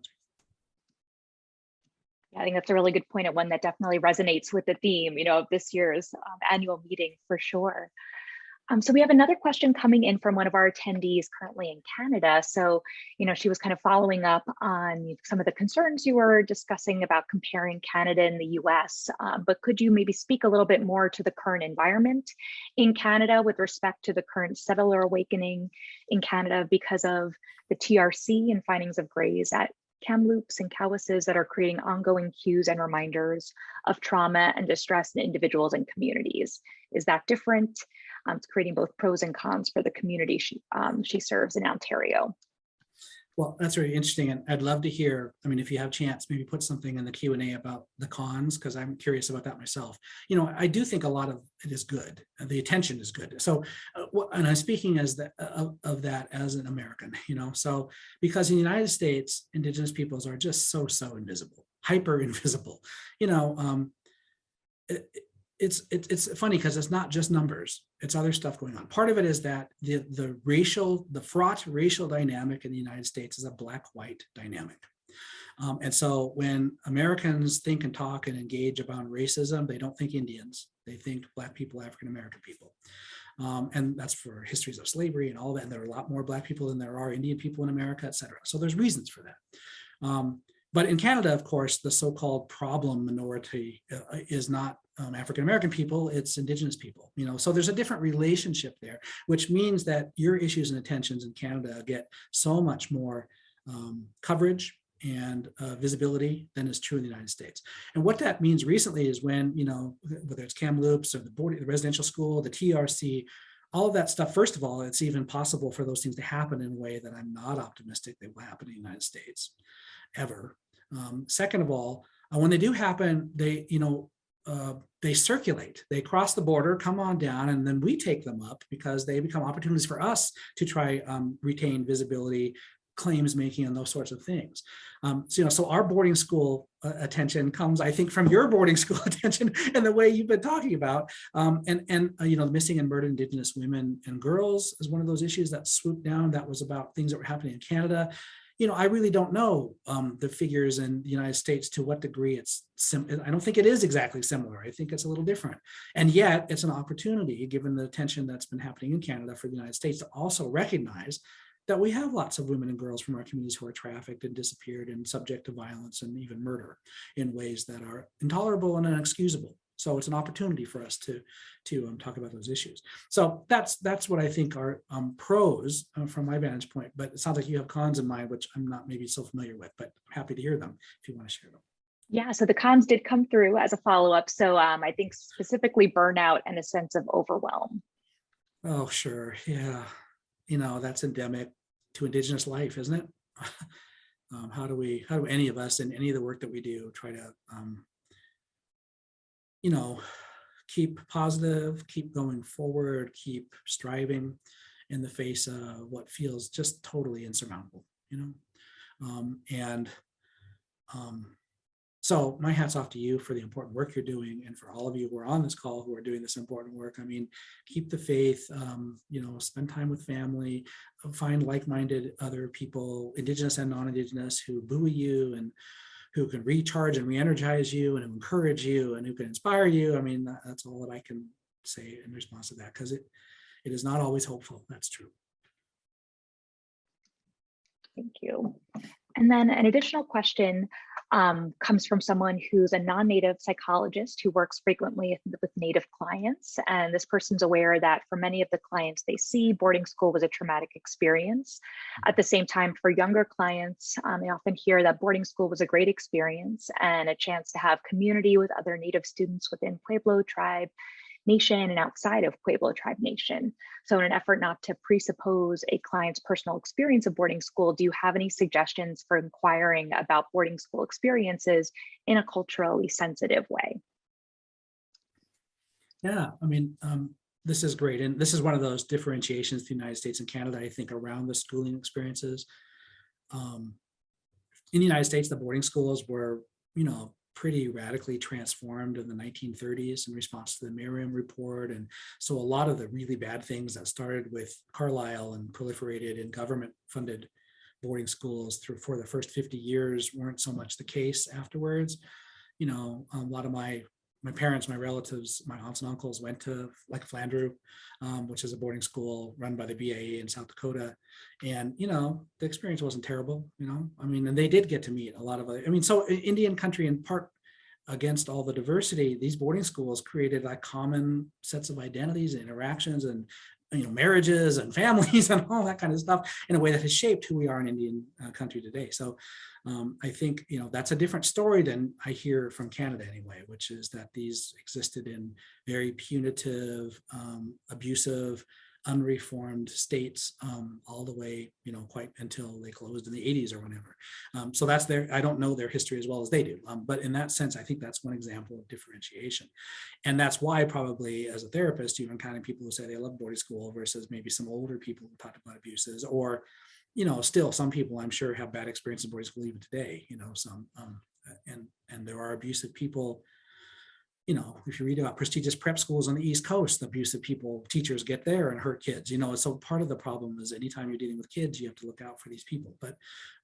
Yeah, I think that's a really good point, and one that definitely resonates with the theme, of this year's annual meeting for sure. So we have another question coming in from one of our attendees currently in Canada. So, she was kind of following up on some of the concerns you were discussing about comparing Canada and the US, but could you maybe speak a little bit more to the current environment in Canada with respect to the current settler awakening in Canada because of the TRC and findings of grays at Kamloops and Cowesses that are creating ongoing cues and reminders of trauma and distress in individuals and communities? Is that different? It's creating both pros and cons for the community she serves in Ontario.
Well, that's really interesting. And I'd love to hear, if you have a chance, maybe put something in the Q&A about the cons, because I'm curious about that myself. I do think a lot of it is good. The attention is good. So, and I'm speaking of that as an American, so because in the United States, Indigenous peoples are just so invisible, hyper invisible, it's funny because it's not just numbers, it's other stuff going on. Part of it is that the fraught racial dynamic in the United States is a black-white dynamic. And so when Americans think and talk and engage about racism, they don't think Indians, they think Black people, African-American people. And that's for histories of slavery and all that. And there are a lot more Black people than there are Indian people in America, et cetera. So there's reasons for that. But in Canada, of course, the so-called problem minority is not African-American people, it's Indigenous people, so there's a different relationship there, which means that your issues and attentions in Canada get so much more coverage and visibility than is true in the United States. And what that means recently is when, whether it's Kamloops or the residential school, the TRC, all of that stuff, first of all, it's even possible for those things to happen in a way that I'm not optimistic they will happen in the United States, ever. Second of all, when they do happen, they circulate, they cross the border, come on down, and then we take them up because they become opportunities for us to try retain visibility, claims making, and those sorts of things. So our boarding school attention comes, I think, from your boarding school attention and the way you've been talking about. The missing and murdered Indigenous women and girls is one of those issues that swooped down. That was about things that were happening in Canada. I really don't know the figures in the United States to what degree it's I don't think it is exactly similar. I think it's a little different. And yet it's an opportunity, given the tension that's been happening in Canada, for the United States to also recognize that we have lots of women and girls from our communities who are trafficked and disappeared and subject to violence and even murder in ways that are intolerable and inexcusable. So it's an opportunity for us to talk about those issues. So that's what I think are pros from my vantage point. But it sounds like you have cons in mind, which I'm not maybe so familiar with, but I'm happy to hear them if you want to share them.
Yeah, so the cons did come through as a follow-up. So I think specifically burnout and a sense of overwhelm.
Oh, sure. Yeah. That's endemic to Indigenous life, isn't it? How do any of us in any of the work that we do try to, you know, keep positive, keep going forward, keep striving in the face of what feels just totally insurmountable, and um, so my hat's off to you for the important work you're doing, and for all of you who are on this call who are doing this important work. I mean, keep the faith, spend time with family, find like-minded other people, Indigenous and non-Indigenous, who buoy you and who can recharge and re-energize you and encourage you and who can inspire you. I mean, that's all that I can say in response to that, because it is not always hopeful. That's true.
Thank you. And then an additional question comes from someone who's a non-native psychologist who works frequently with Native clients. And this person's aware that for many of the clients they see, boarding school was a traumatic experience. At the same time, for younger clients, they often hear that boarding school was a great experience and a chance to have community with other Native students within Pueblo tribe nation and outside of Pueblo Tribe Nation. So in an effort not to presuppose a client's personal experience of boarding school, do you have any suggestions for inquiring about boarding school experiences in a culturally sensitive way?
Yeah, I mean, this is great. And this is one of those differentiations between the United States and Canada, I think, around the schooling experiences. In the United States, the boarding schools were, pretty radically transformed in the 1930s in response to the Merriam Report. And so a lot of the really bad things that started with Carlisle and proliferated in government-funded boarding schools for the first 50 years weren't so much the case afterwards. A lot of my parents, my relatives, my aunts and uncles went to like Flandreau, which is a boarding school run by the BAE in South Dakota. And, the experience wasn't terrible, and they did get to meet a lot of so Indian country, in part against all the diversity, these boarding schools created like common sets of identities and interactions and marriages and families and all that kind of stuff in a way that has shaped who we are in Indian country today. So I think that's a different story than I hear from Canada anyway, which is that these existed in very punitive, abusive, unreformed states all the way quite until they closed in the 80s or whenever. So that's I don't know their history as well as they do, but in that sense I think that's one example of differentiation. And that's why probably as a therapist you encounter people who say they love boarding school versus maybe some older people who talked about abuses, or still some people I'm sure have bad experiences in boarding school even today, some and there are abusive people. If you read about prestigious prep schools on the East Coast, the abusive teachers get there and hurt kids, so part of the problem is anytime you're dealing with kids, you have to look out for these people. But,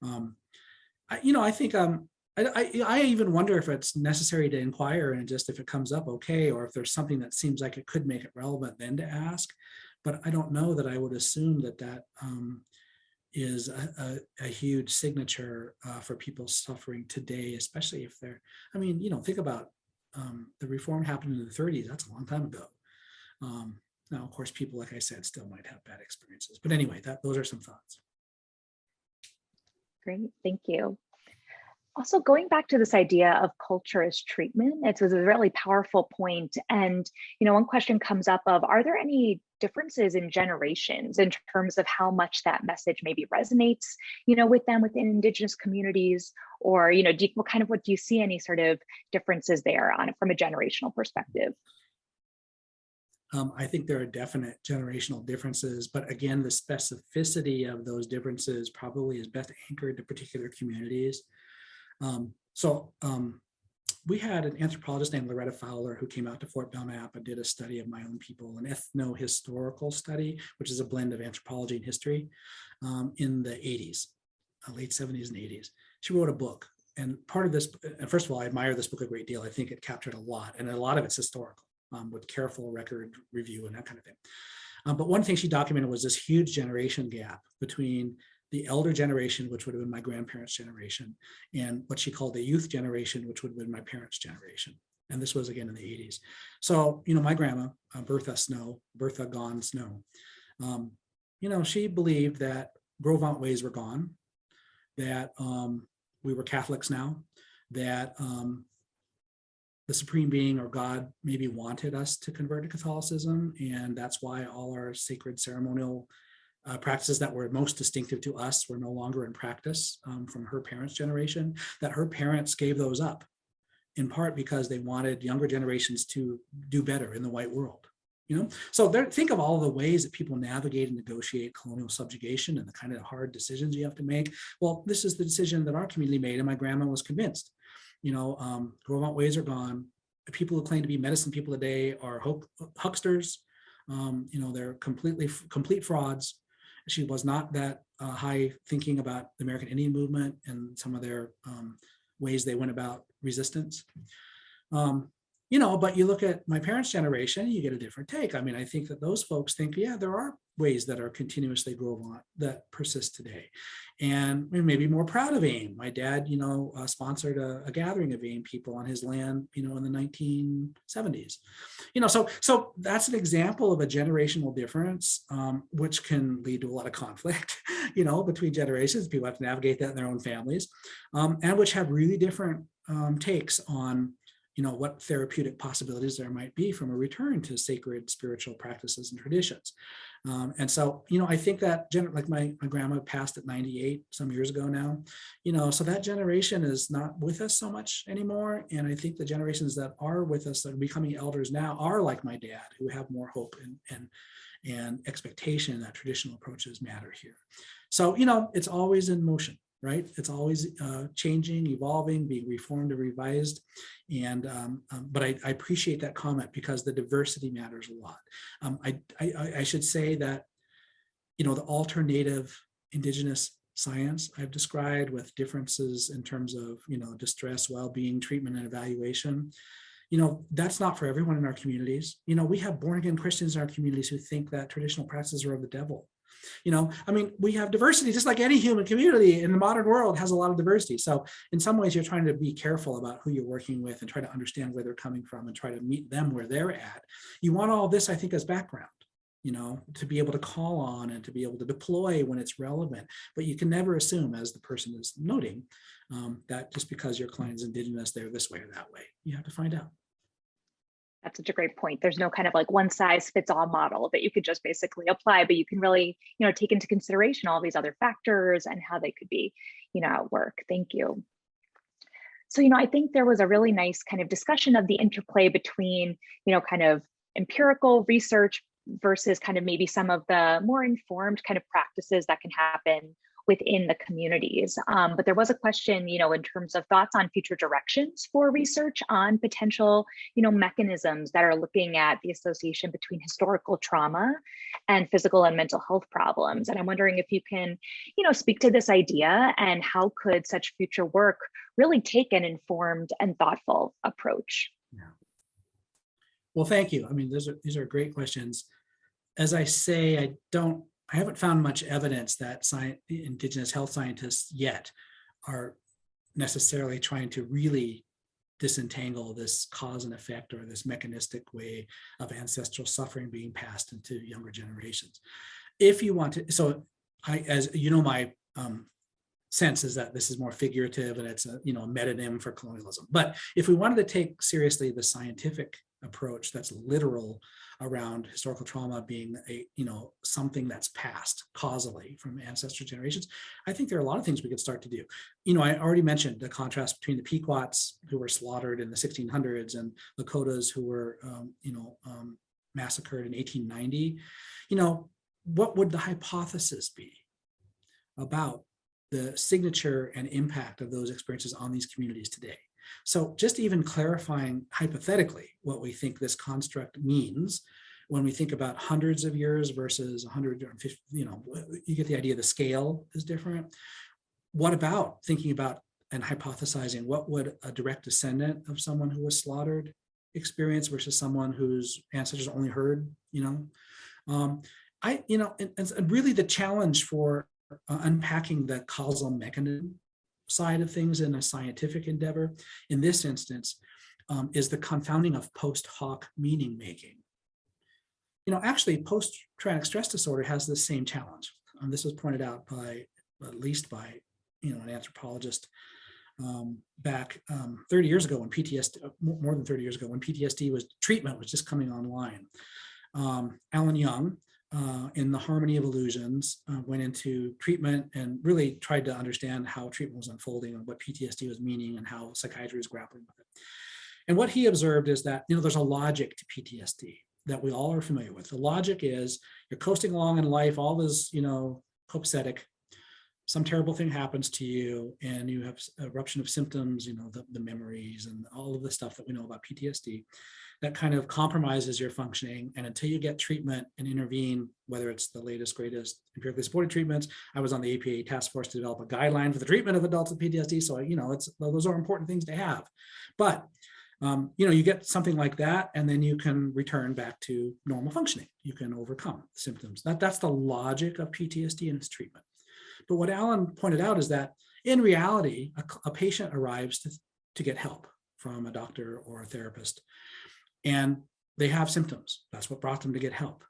I think I even wonder if it's necessary to inquire and just if it comes up, okay, or if there's something that seems like it could make it relevant, then to ask. But I don't know that I would assume that is a huge signature for people suffering today, especially if they're, think about the reform happened in the 30s. That's a long time ago. Now, of course, people, like I said, still might have bad experiences. But anyway, those are some thoughts.
Great, thank you. Also, going back to this idea of culture as treatment, it's a really powerful point. And, one question comes up of, are there any differences in generations in terms of how much that message maybe resonates, with them within Indigenous communities? Or, what do you see any sort of differences there from a generational perspective?
I think there are definite generational differences, but again, the specificity of those differences probably is best anchored to particular communities. We had an anthropologist named Loretta Fowler who came out to Fort Belknap and did a study of my own people, an ethno-historical study, which is a blend of anthropology and history, in the 80s, late 70s and 80s. She wrote a book, and part of this, first of all, I admire this book a great deal. I think it captured a lot, and a lot of it's historical, with careful record review and that kind of thing. But one thing she documented was this huge generation gap between the elder generation, which would have been my grandparents' generation, and what she called the youth generation, which would have been my parents' generation. And this was again in the 80s. So, my grandma, Bertha Gone Snow, she believed that Gros ways were gone, that we were Catholics now, that the supreme being or God maybe wanted us to convert to Catholicism, and that's why all our sacred ceremonial practices that were most distinctive to us were no longer in practice from her parents' generation, that her parents gave those up, in part because they wanted younger generations to do better in the white world. So think of all the ways that people navigate and negotiate colonial subjugation and the kind of hard decisions you have to make. Well, this is the decision that our community made, and my grandma was convinced. Grow-out ways are gone. The people who claim to be medicine people today are hucksters. They're complete frauds. She was not that high thinking about the American Indian movement and some of their ways they went about resistance. But you look at my parents' generation, you get a different take. I mean, I think that those folks think, yeah, there are ways that are continuously grown that persist today. And we may be more proud of AIM. My dad, sponsored a gathering of AIM people on his land, in the 1970s. So that's an example of a generational difference, which can lead to a lot of conflict, between generations. People have to navigate that in their own families, and which have really different takes on what therapeutic possibilities there might be from a return to sacred spiritual practices and traditions. And so, I think that like my grandma passed at 98 some years ago now, so that generation is not with us so much anymore. And I think the generations that are with us that are becoming elders now are like my dad, who have more hope and expectation that traditional approaches matter here. So, it's always in motion. Right? It's always changing, evolving, being reformed and revised. And but I appreciate that comment because the diversity matters a lot. I should say that, the alternative Indigenous science I've described with differences in terms of, distress, well-being, treatment, and evaluation, that's not for everyone in our communities. We have born-again Christians in our communities who think that traditional practices are of the devil. We have diversity, just like any human community in the modern world has a lot of diversity. So in some ways, you're trying to be careful about who you're working with and try to understand where they're coming from and try to meet them where they're at. You want all this, I think, as background, to be able to call on and to be able to deploy when it's relevant. But you can never assume, as the person is noting, that just because your client is Indigenous, they're this way or that way. You have to find out.
That's such a great point. There's no kind of like one size fits all model that you could just basically apply, but you can really, take into consideration all these other factors and how they could be, at work. Thank you. So, I think there was a really nice kind of discussion of the interplay between, kind of empirical research versus kind of maybe some of the more informed kind of practices that can happen within the communities. But there was a question, in terms of thoughts on future directions for research on potential, mechanisms that are looking at the association between historical trauma and physical and mental health problems. And I'm wondering if you can, speak to this idea and how could such future work really take an informed and thoughtful approach?
Yeah. Well, thank you. I mean, these are great questions. As I say, I haven't found much evidence that Indigenous health scientists yet are necessarily trying to really disentangle this cause and effect or this mechanistic way of ancestral suffering being passed into younger generations. If you want to, so my sense is that this is more figurative and it's a metonym for colonialism. But if we wanted to take seriously the scientific approach that's literal around historical trauma being something that's passed causally from ancestral generations, I think there are a lot of things we could start to do. I already mentioned the contrast between the Pequots who were slaughtered in the 1600s and Lakotas who were massacred in 1890. What would the hypothesis be about the signature and impact of those experiences on these communities today? So just even clarifying hypothetically what we think this construct means when we think about hundreds of years versus 150, you get the idea, the scale is different. What about thinking about and hypothesizing what would a direct descendant of someone who was slaughtered experience versus someone whose ancestors only heard, and really the challenge for unpacking the causal mechanism side of things in a scientific endeavor, in this instance, is the confounding of post hoc meaning making. Actually, post-traumatic stress disorder has the same challenge. This was pointed out by, at least by, an anthropologist back 30 years ago when PTSD, more than 30 years ago, when treatment was just coming online. Alan Young, in The Harmony of Illusions, went into treatment and really tried to understand how treatment was unfolding and what PTSD was meaning and how psychiatry was grappling with it. And what he observed is that, there's a logic to PTSD that we all are familiar with. The logic is you're coasting along in life, all is, copacetic. Some terrible thing happens to you and you have eruption of symptoms, the memories and all of the stuff that we know about PTSD that kind of compromises your functioning. And until you get treatment and intervene, whether it's the latest, greatest empirically supported treatments, I was on the APA task force to develop a guideline for the treatment of adults with PTSD. So, those are important things to have. But you get something like that, and then you can return back to normal functioning. You can overcome symptoms. That's the logic of PTSD and its treatment. But what Alan pointed out is that in reality, a patient arrives to get help from a doctor or a therapist, and they have symptoms. That's what brought them to get help.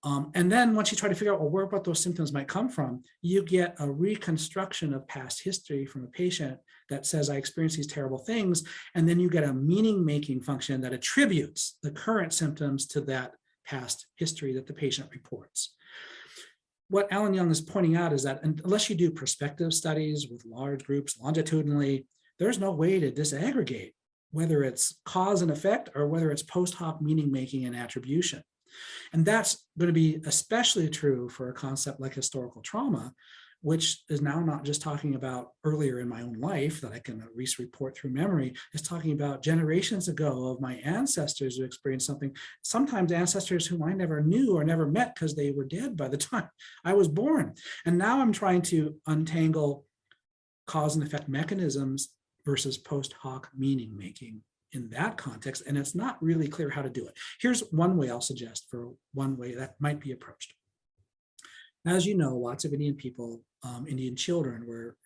And then once you try to figure out what those symptoms might come from, you get a reconstruction of past history from a patient that says, I experienced these terrible things. And then you get a meaning-making function that attributes the current symptoms to that past history that the patient reports. What Alan Young is pointing out is that unless you do prospective studies with large groups longitudinally, there's no way to disaggregate whether it's cause and effect or whether it's post hoc meaning making and attribution. And that's going to be especially true for a concept like historical trauma, which is now not just talking about earlier in my own life that I can at least report through memory. It's talking about generations ago of my ancestors who experienced something, sometimes ancestors whom I never knew or never met because they were dead by the time I was born. And now I'm trying to untangle cause and effect mechanisms versus post hoc meaning making in that context, and it's not really clear how to do it. Here's one way I'll suggest for one way that might be approached. As you know, lots of Indian people, Indian children were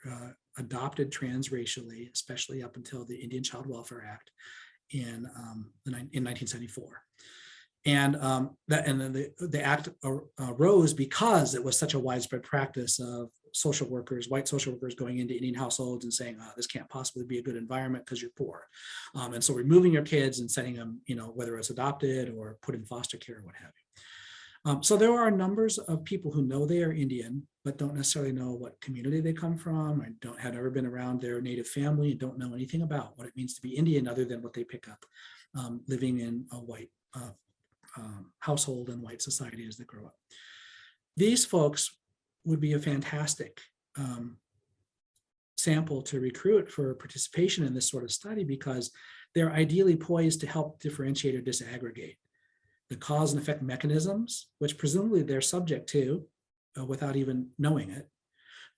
adopted transracially, especially up until the Indian Child Welfare Act in 1974. And the act arose because it was such a widespread practice of social workers, white social workers going into Indian households and saying, this can't possibly be a good environment because you're poor. And so removing your kids and sending them, whether it's adopted or put in foster care or what have you. So there are numbers of people who know they are Indian, but don't necessarily know what community they come from, or have never been around their native family and don't know anything about what it means to be Indian other than what they pick up living in a white household and white society as they grow up. These folks would be a fantastic sample to recruit for participation in this sort of study because they're ideally poised to help differentiate or disaggregate the cause and effect mechanisms, which presumably they're subject to without even knowing it,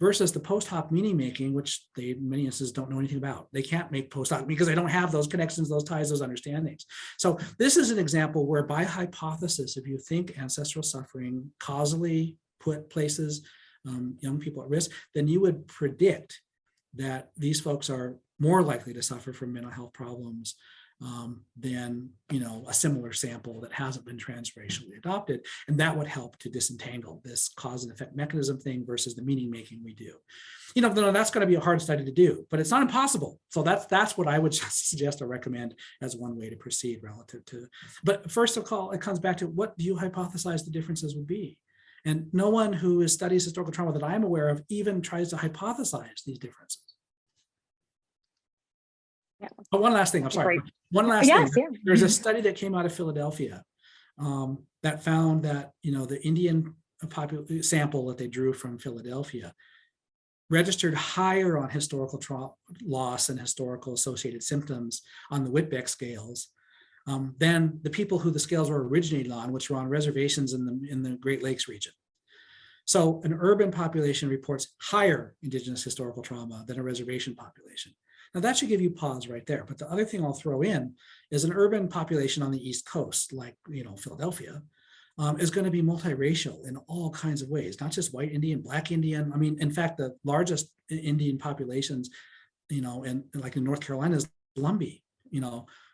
versus the post hoc meaning making, which they in many instances don't know anything about. They can't make post hoc because they don't have those connections, those ties, those understandings. So this is an example where by hypothesis, if you think ancestral suffering causally places young people at risk, then you would predict that these folks are more likely to suffer from mental health problems than a similar sample that hasn't been transracially adopted, and that would help to disentangle this cause and effect mechanism thing versus the meaning making we do. That's going to be a hard study to do, but it's not impossible. So that's what I would suggest or recommend as one way to proceed relative to. But first of all, it comes back to what do you hypothesize the differences would be? And no one who studies historical trauma that I'm aware of even tries to hypothesize these differences.
Yeah.
But one last thing, I'm sorry. One last thing. Yeah. There's a study that came out of Philadelphia that found that, the Indian sample that they drew from Philadelphia registered higher on historical loss and historical associated symptoms on the Whitbeck scales than the people who the scales were originated on, which were on reservations in the Great Lakes region. So an urban population reports higher Indigenous historical trauma than a reservation population. Now that should give you pause right there. But the other thing I'll throw in is an urban population on the East Coast, like Philadelphia, is going to be multiracial in all kinds of ways, not just white Indian, black Indian. I mean, in fact, the largest Indian populations, in North Carolina is Lumbee,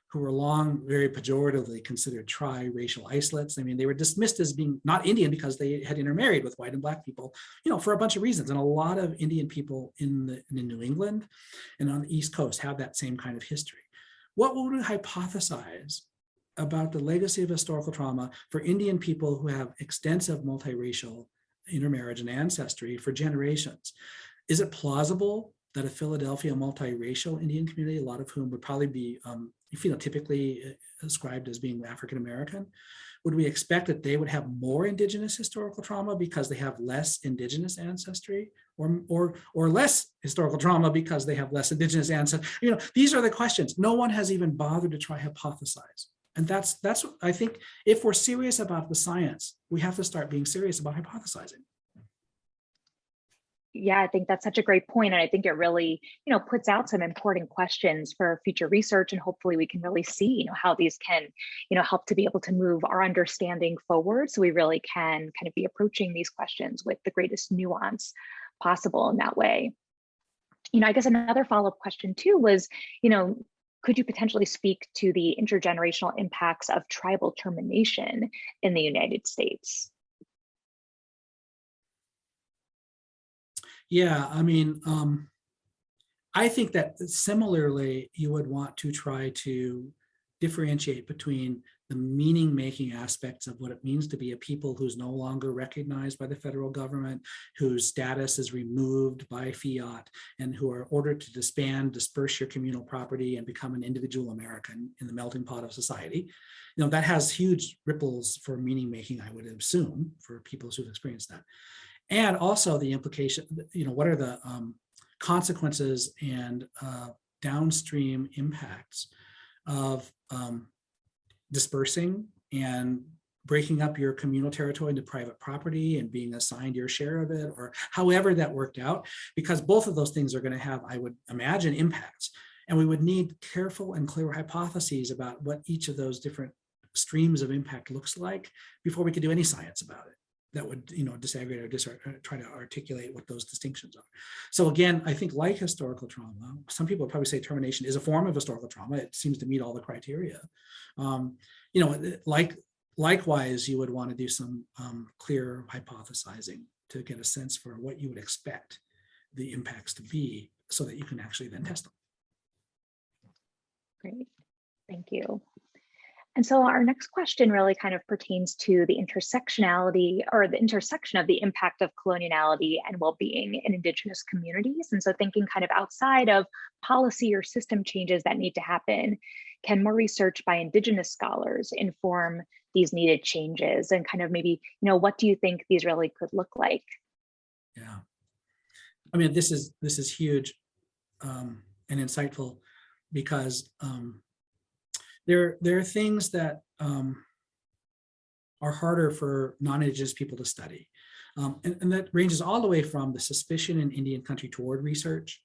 who were long very pejoratively considered tri-racial isolates. I mean, they were dismissed as being not Indian because they had intermarried with white and black people, for a bunch of reasons. And a lot of Indian people in New England and on the East Coast have that same kind of history. What would we hypothesize about the legacy of historical trauma for Indian people who have extensive multiracial intermarriage and ancestry for generations? Is it plausible that a Philadelphia multiracial Indian community, a lot of whom would probably be phenotypically ascribed as being African American, would we expect that they would have more Indigenous historical trauma because they have less Indigenous ancestry, or less historical trauma because they have less Indigenous ancestry? These are the questions. No one has even bothered to try hypothesize. And that's what I think. If we're serious about the science, we have to start being serious about hypothesizing.
Yeah, I think that's such a great point. And I think it really, puts out some important questions for future research. And hopefully we can really see, how these can, help to be able to move our understanding forward. So we really can kind of be approaching these questions with the greatest nuance possible in that way. I guess another follow-up question too was, could you potentially speak to the intergenerational impacts of tribal termination in the United States?
Yeah, I mean, I think that similarly, you would want to try to differentiate between the meaning-making aspects of what it means to be a people who's no longer recognized by the federal government, whose status is removed by fiat, and who are ordered to disband, disperse your communal property, and become an individual American in the melting pot of society. That has huge ripples for meaning-making, I would assume, for people who've experienced that. And also the implication, what are the consequences and downstream impacts of dispersing and breaking up your communal territory into private property and being assigned your share of it, or however that worked out, because both of those things are going to have, I would imagine, impacts. And we would need careful and clear hypotheses about what each of those different streams of impact looks like before we could do any science about it that would disaggregate or try to articulate what those distinctions are. So again, I think like historical trauma, some people would probably say termination is a form of historical trauma. It seems to meet all the criteria. Likewise, you would want to do some clear hypothesizing to get a sense for what you would expect the impacts to be so that you can actually then test them.
Great, thank you. And so our next question really kind of pertains to the intersectionality or the intersection of the impact of coloniality and well-being in Indigenous communities. And so thinking kind of outside of policy or system changes that need to happen, can more research by Indigenous scholars inform these needed changes? And kind of maybe, what do you think these really could look like?
Yeah, I mean, this is huge and insightful because there are things that are harder for non-Indigenous people to study. And that ranges all the way from the suspicion in Indian country toward research.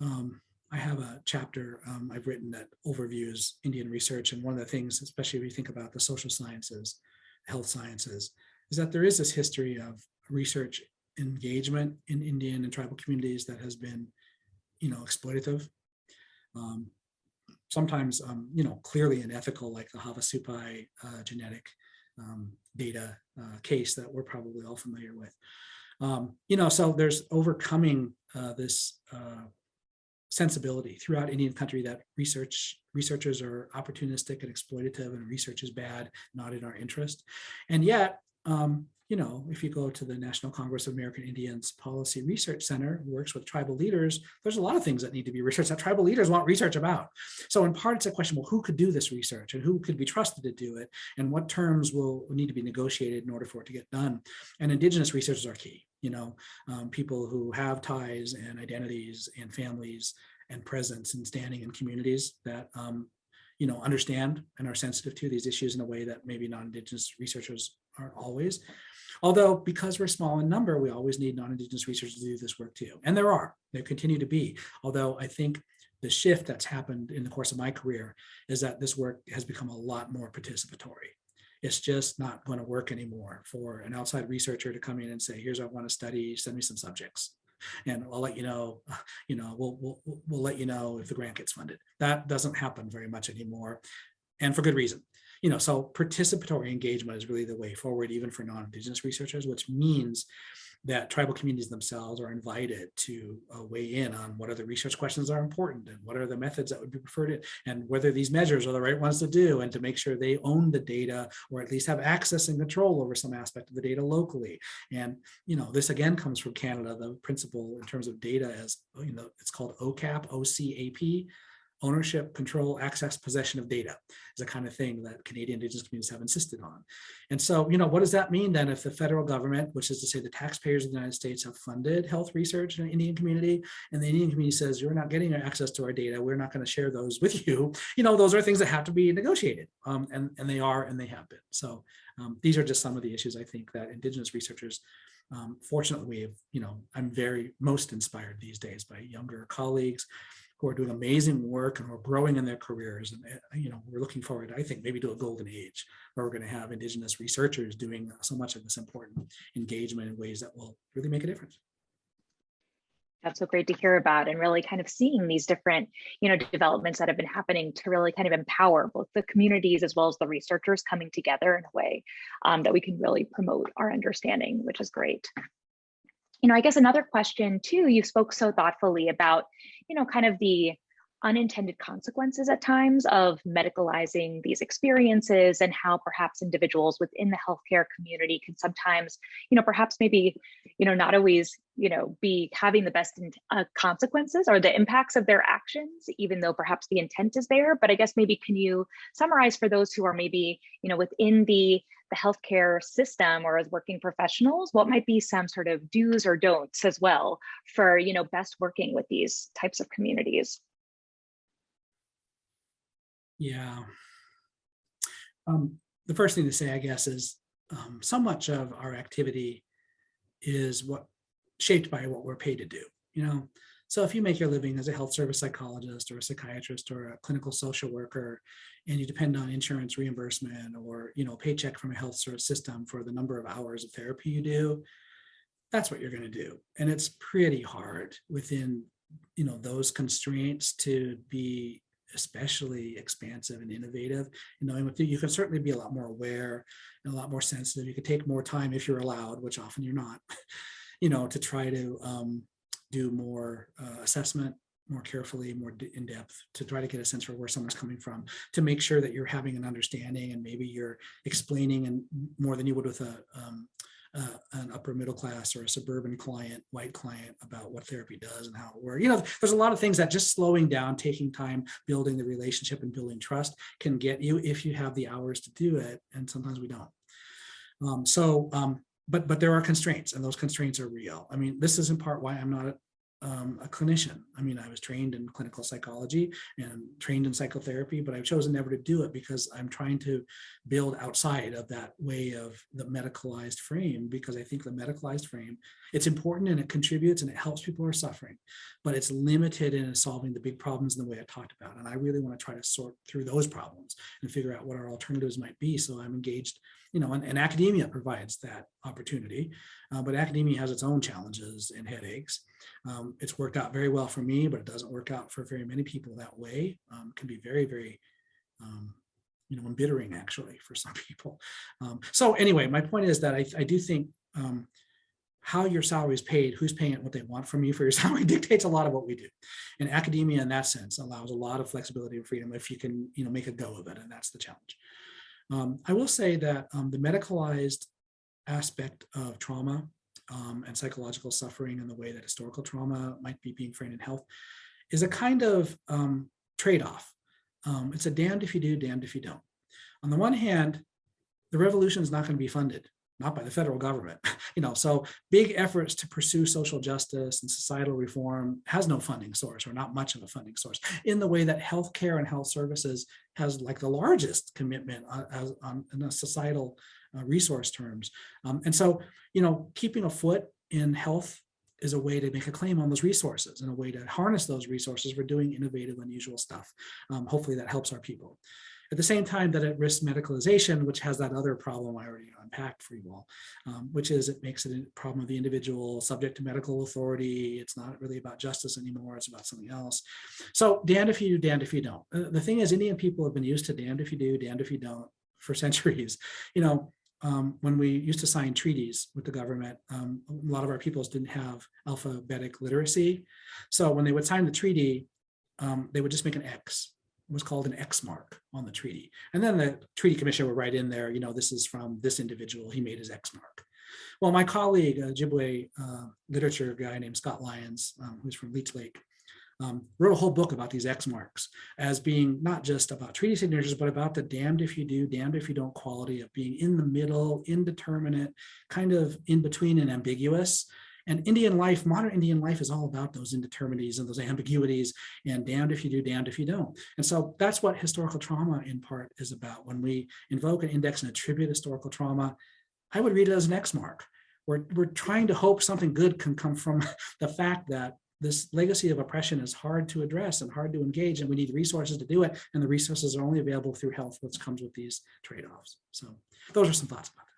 I have a chapter I've written that overviews Indian research. And one of the things, especially if you think about the social sciences, health sciences, is that there is this history of research engagement in Indian and tribal communities that has been, exploitative. Sometimes, clearly unethical, like the Havasupai genetic data case that we're probably all familiar with. So there's overcoming this sensibility throughout Indian country that researchers are opportunistic and exploitative, and research is bad, not in our interest. And yet, if you go to the National Congress of American Indians Policy Research Center, who works with tribal leaders, there's a lot of things that need to be researched that tribal leaders want research about. So in part, it's a question, well, who could do this research and who could be trusted to do it, and what terms will need to be negotiated in order for it to get done. And Indigenous researchers are key, people who have ties and identities and families and presence and standing in communities that understand and are sensitive to these issues in a way that maybe non-Indigenous researchers aren't always. Although, because we're small in number, we always need non-Indigenous researchers to do this work too. And there continue to be. Although I think the shift that's happened in the course of my career is that this work has become a lot more participatory. It's just not going to work anymore for an outside researcher to come in and say, here's what I want to study, send me some subjects. and I'll let you know, we'll let you know if the grant gets funded. That doesn't happen very much anymore, and for good reason. So participatory engagement is really the way forward, even for non-Indigenous researchers, which means that tribal communities themselves are invited to weigh in on what are the research questions that are important and what are the methods that would be preferred and whether these measures are the right ones to do, and to make sure they own the data or at least have access and control over some aspect of the data locally. And, this again comes from Canada. The principle in terms of data is, it's called OCAP, OCAP. Ownership, control, access, possession of data is the kind of thing that Canadian Indigenous communities have insisted on. And so, what does that mean then if the federal government, which is to say the taxpayers of the United States, have funded health research in an Indian community, and the Indian community says, you're not getting access to our data, we're not going to share those with you, those are things that have to be negotiated, and they are, and they have been. So these are just some of the issues I think that Indigenous researchers, fortunately, I'm very most inspired these days by younger colleagues who are doing amazing work and who are growing in their careers. And, we're looking forward, I think, maybe to a golden age where we're going to have Indigenous researchers doing so much of this important engagement in ways that will really make a difference.
That's so great to hear about, and really kind of seeing these different, developments that have been happening to really kind of empower both the communities as well as the researchers coming together in a way that we can really promote our understanding, which is great. I guess another question too, you spoke so thoughtfully about, kind of the unintended consequences at times of medicalizing these experiences, and how perhaps individuals within the healthcare community can sometimes, perhaps maybe, not always, be having the best consequences or the impacts of their actions, even though perhaps the intent is there. But I guess maybe can you summarize for those who are maybe, within the healthcare system or as working professionals, what might be some sort of do's or don'ts as well for, best working with these types of communities?
Yeah. The first thing to say, I guess, is so much of our activity is shaped by what we're paid to do. So if you make your living as a health service psychologist or a psychiatrist or a clinical social worker, and you depend on insurance reimbursement or a paycheck from a health service system for the number of hours of therapy you do, that's what you're going to do. And it's pretty hard within those constraints to be especially expansive and innovative. You can certainly be a lot more aware and a lot more sensitive. You could take more time if you're allowed, which often you're not, to try to do more assessment more carefully, more in depth, to try to get a sense for where someone's coming from, to make sure that you're having an understanding and maybe you're explaining and more than you would with an upper middle class or a suburban client, white client, about what therapy does and how it works. There's a lot of things that just slowing down, taking time, building the relationship and building trust can get you if you have the hours to do it. And sometimes we don't. But there are constraints, and those constraints are real. This is in part why I'm not a clinician. I was trained in clinical psychology and trained in psychotherapy, but I've chosen never to do it because I'm trying to build outside of that way of the medicalized frame, because I think the medicalized frame, it's important and it contributes and it helps people who are suffering, but it's limited in solving the big problems in the way I talked about. And I really want to try to sort through those problems and figure out what our alternatives might be. So I'm engaged, and academia provides that opportunity, but academia has its own challenges and headaches. It's worked out very well for me, but it doesn't work out for very many people that way. It can be very, very, embittering actually for some people. So anyway, my point is that I do think how your salary is paid, who's paying it, what they want from you for your salary dictates a lot of what we do. And academia in that sense allows a lot of flexibility and freedom if you can, make a go of it. And that's the challenge. I will say that the medicalized aspect of trauma and psychological suffering and the way that historical trauma might be being framed in health is a kind of trade-off. It's a damned if you do, damned if you don't. On the one hand, the revolution is not going to be funded, not by the federal government. So big efforts to pursue social justice and societal reform has no funding source, or not much of a funding source, in the way that healthcare and health services has like the largest commitment in a societal resource terms. And so, keeping a foot in health is a way to make a claim on those resources and a way to harness those resources for doing innovative, unusual stuff. Hopefully that helps our people. At the same time that it risks medicalization, which has that other problem I already unpacked for you all, which is it makes it a problem of the individual subject to medical authority. It's not really about justice anymore. It's about something else. So damned if you do, damned if you don't. The thing is, Indian people have been used to damned if you do, damned if you don't for centuries. When we used to sign treaties with the government, a lot of our peoples didn't have alphabetic literacy. So when they would sign the treaty, they would just make an X. It was called an X mark on the treaty. And then the treaty commissioner would write in there, this is from this individual, he made his X mark. Well, my colleague, a Ojibwe literature guy named Scott Lyons, who's from Leech Lake, wrote a whole book about these X marks as being not just about treaty signatures, but about the damned if you do, damned if you don't quality of being in the middle, indeterminate, kind of in between and ambiguous. And Indian life, modern Indian life is all about those indeterminacies and those ambiguities and damned if you do, damned if you don't. And so that's what historical trauma in part is about. When we invoke an index and attribute historical trauma, I would read it as an X mark. We're trying to hope something good can come from the fact that this legacy of oppression is hard to address and hard to engage, and we need resources to do it. And the resources are only available through health, which comes with these trade-offs. So those are some thoughts about that.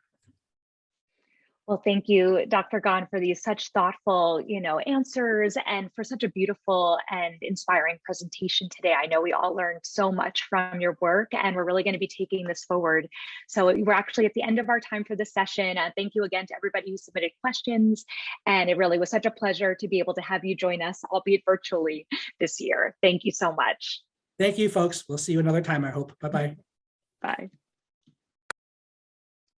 Well, thank you, Dr. Gahn, for these such thoughtful, answers and for such a beautiful and inspiring presentation today. I know we all learned so much from your work, and we're really going to be taking this forward. So we're actually at the end of our time for this session. Thank you again to everybody who submitted questions. And it really was such a pleasure to be able to have you join us, albeit virtually, this year. Thank you so much.
Thank you, folks. We'll see you another time, I hope. Bye-bye.
Bye.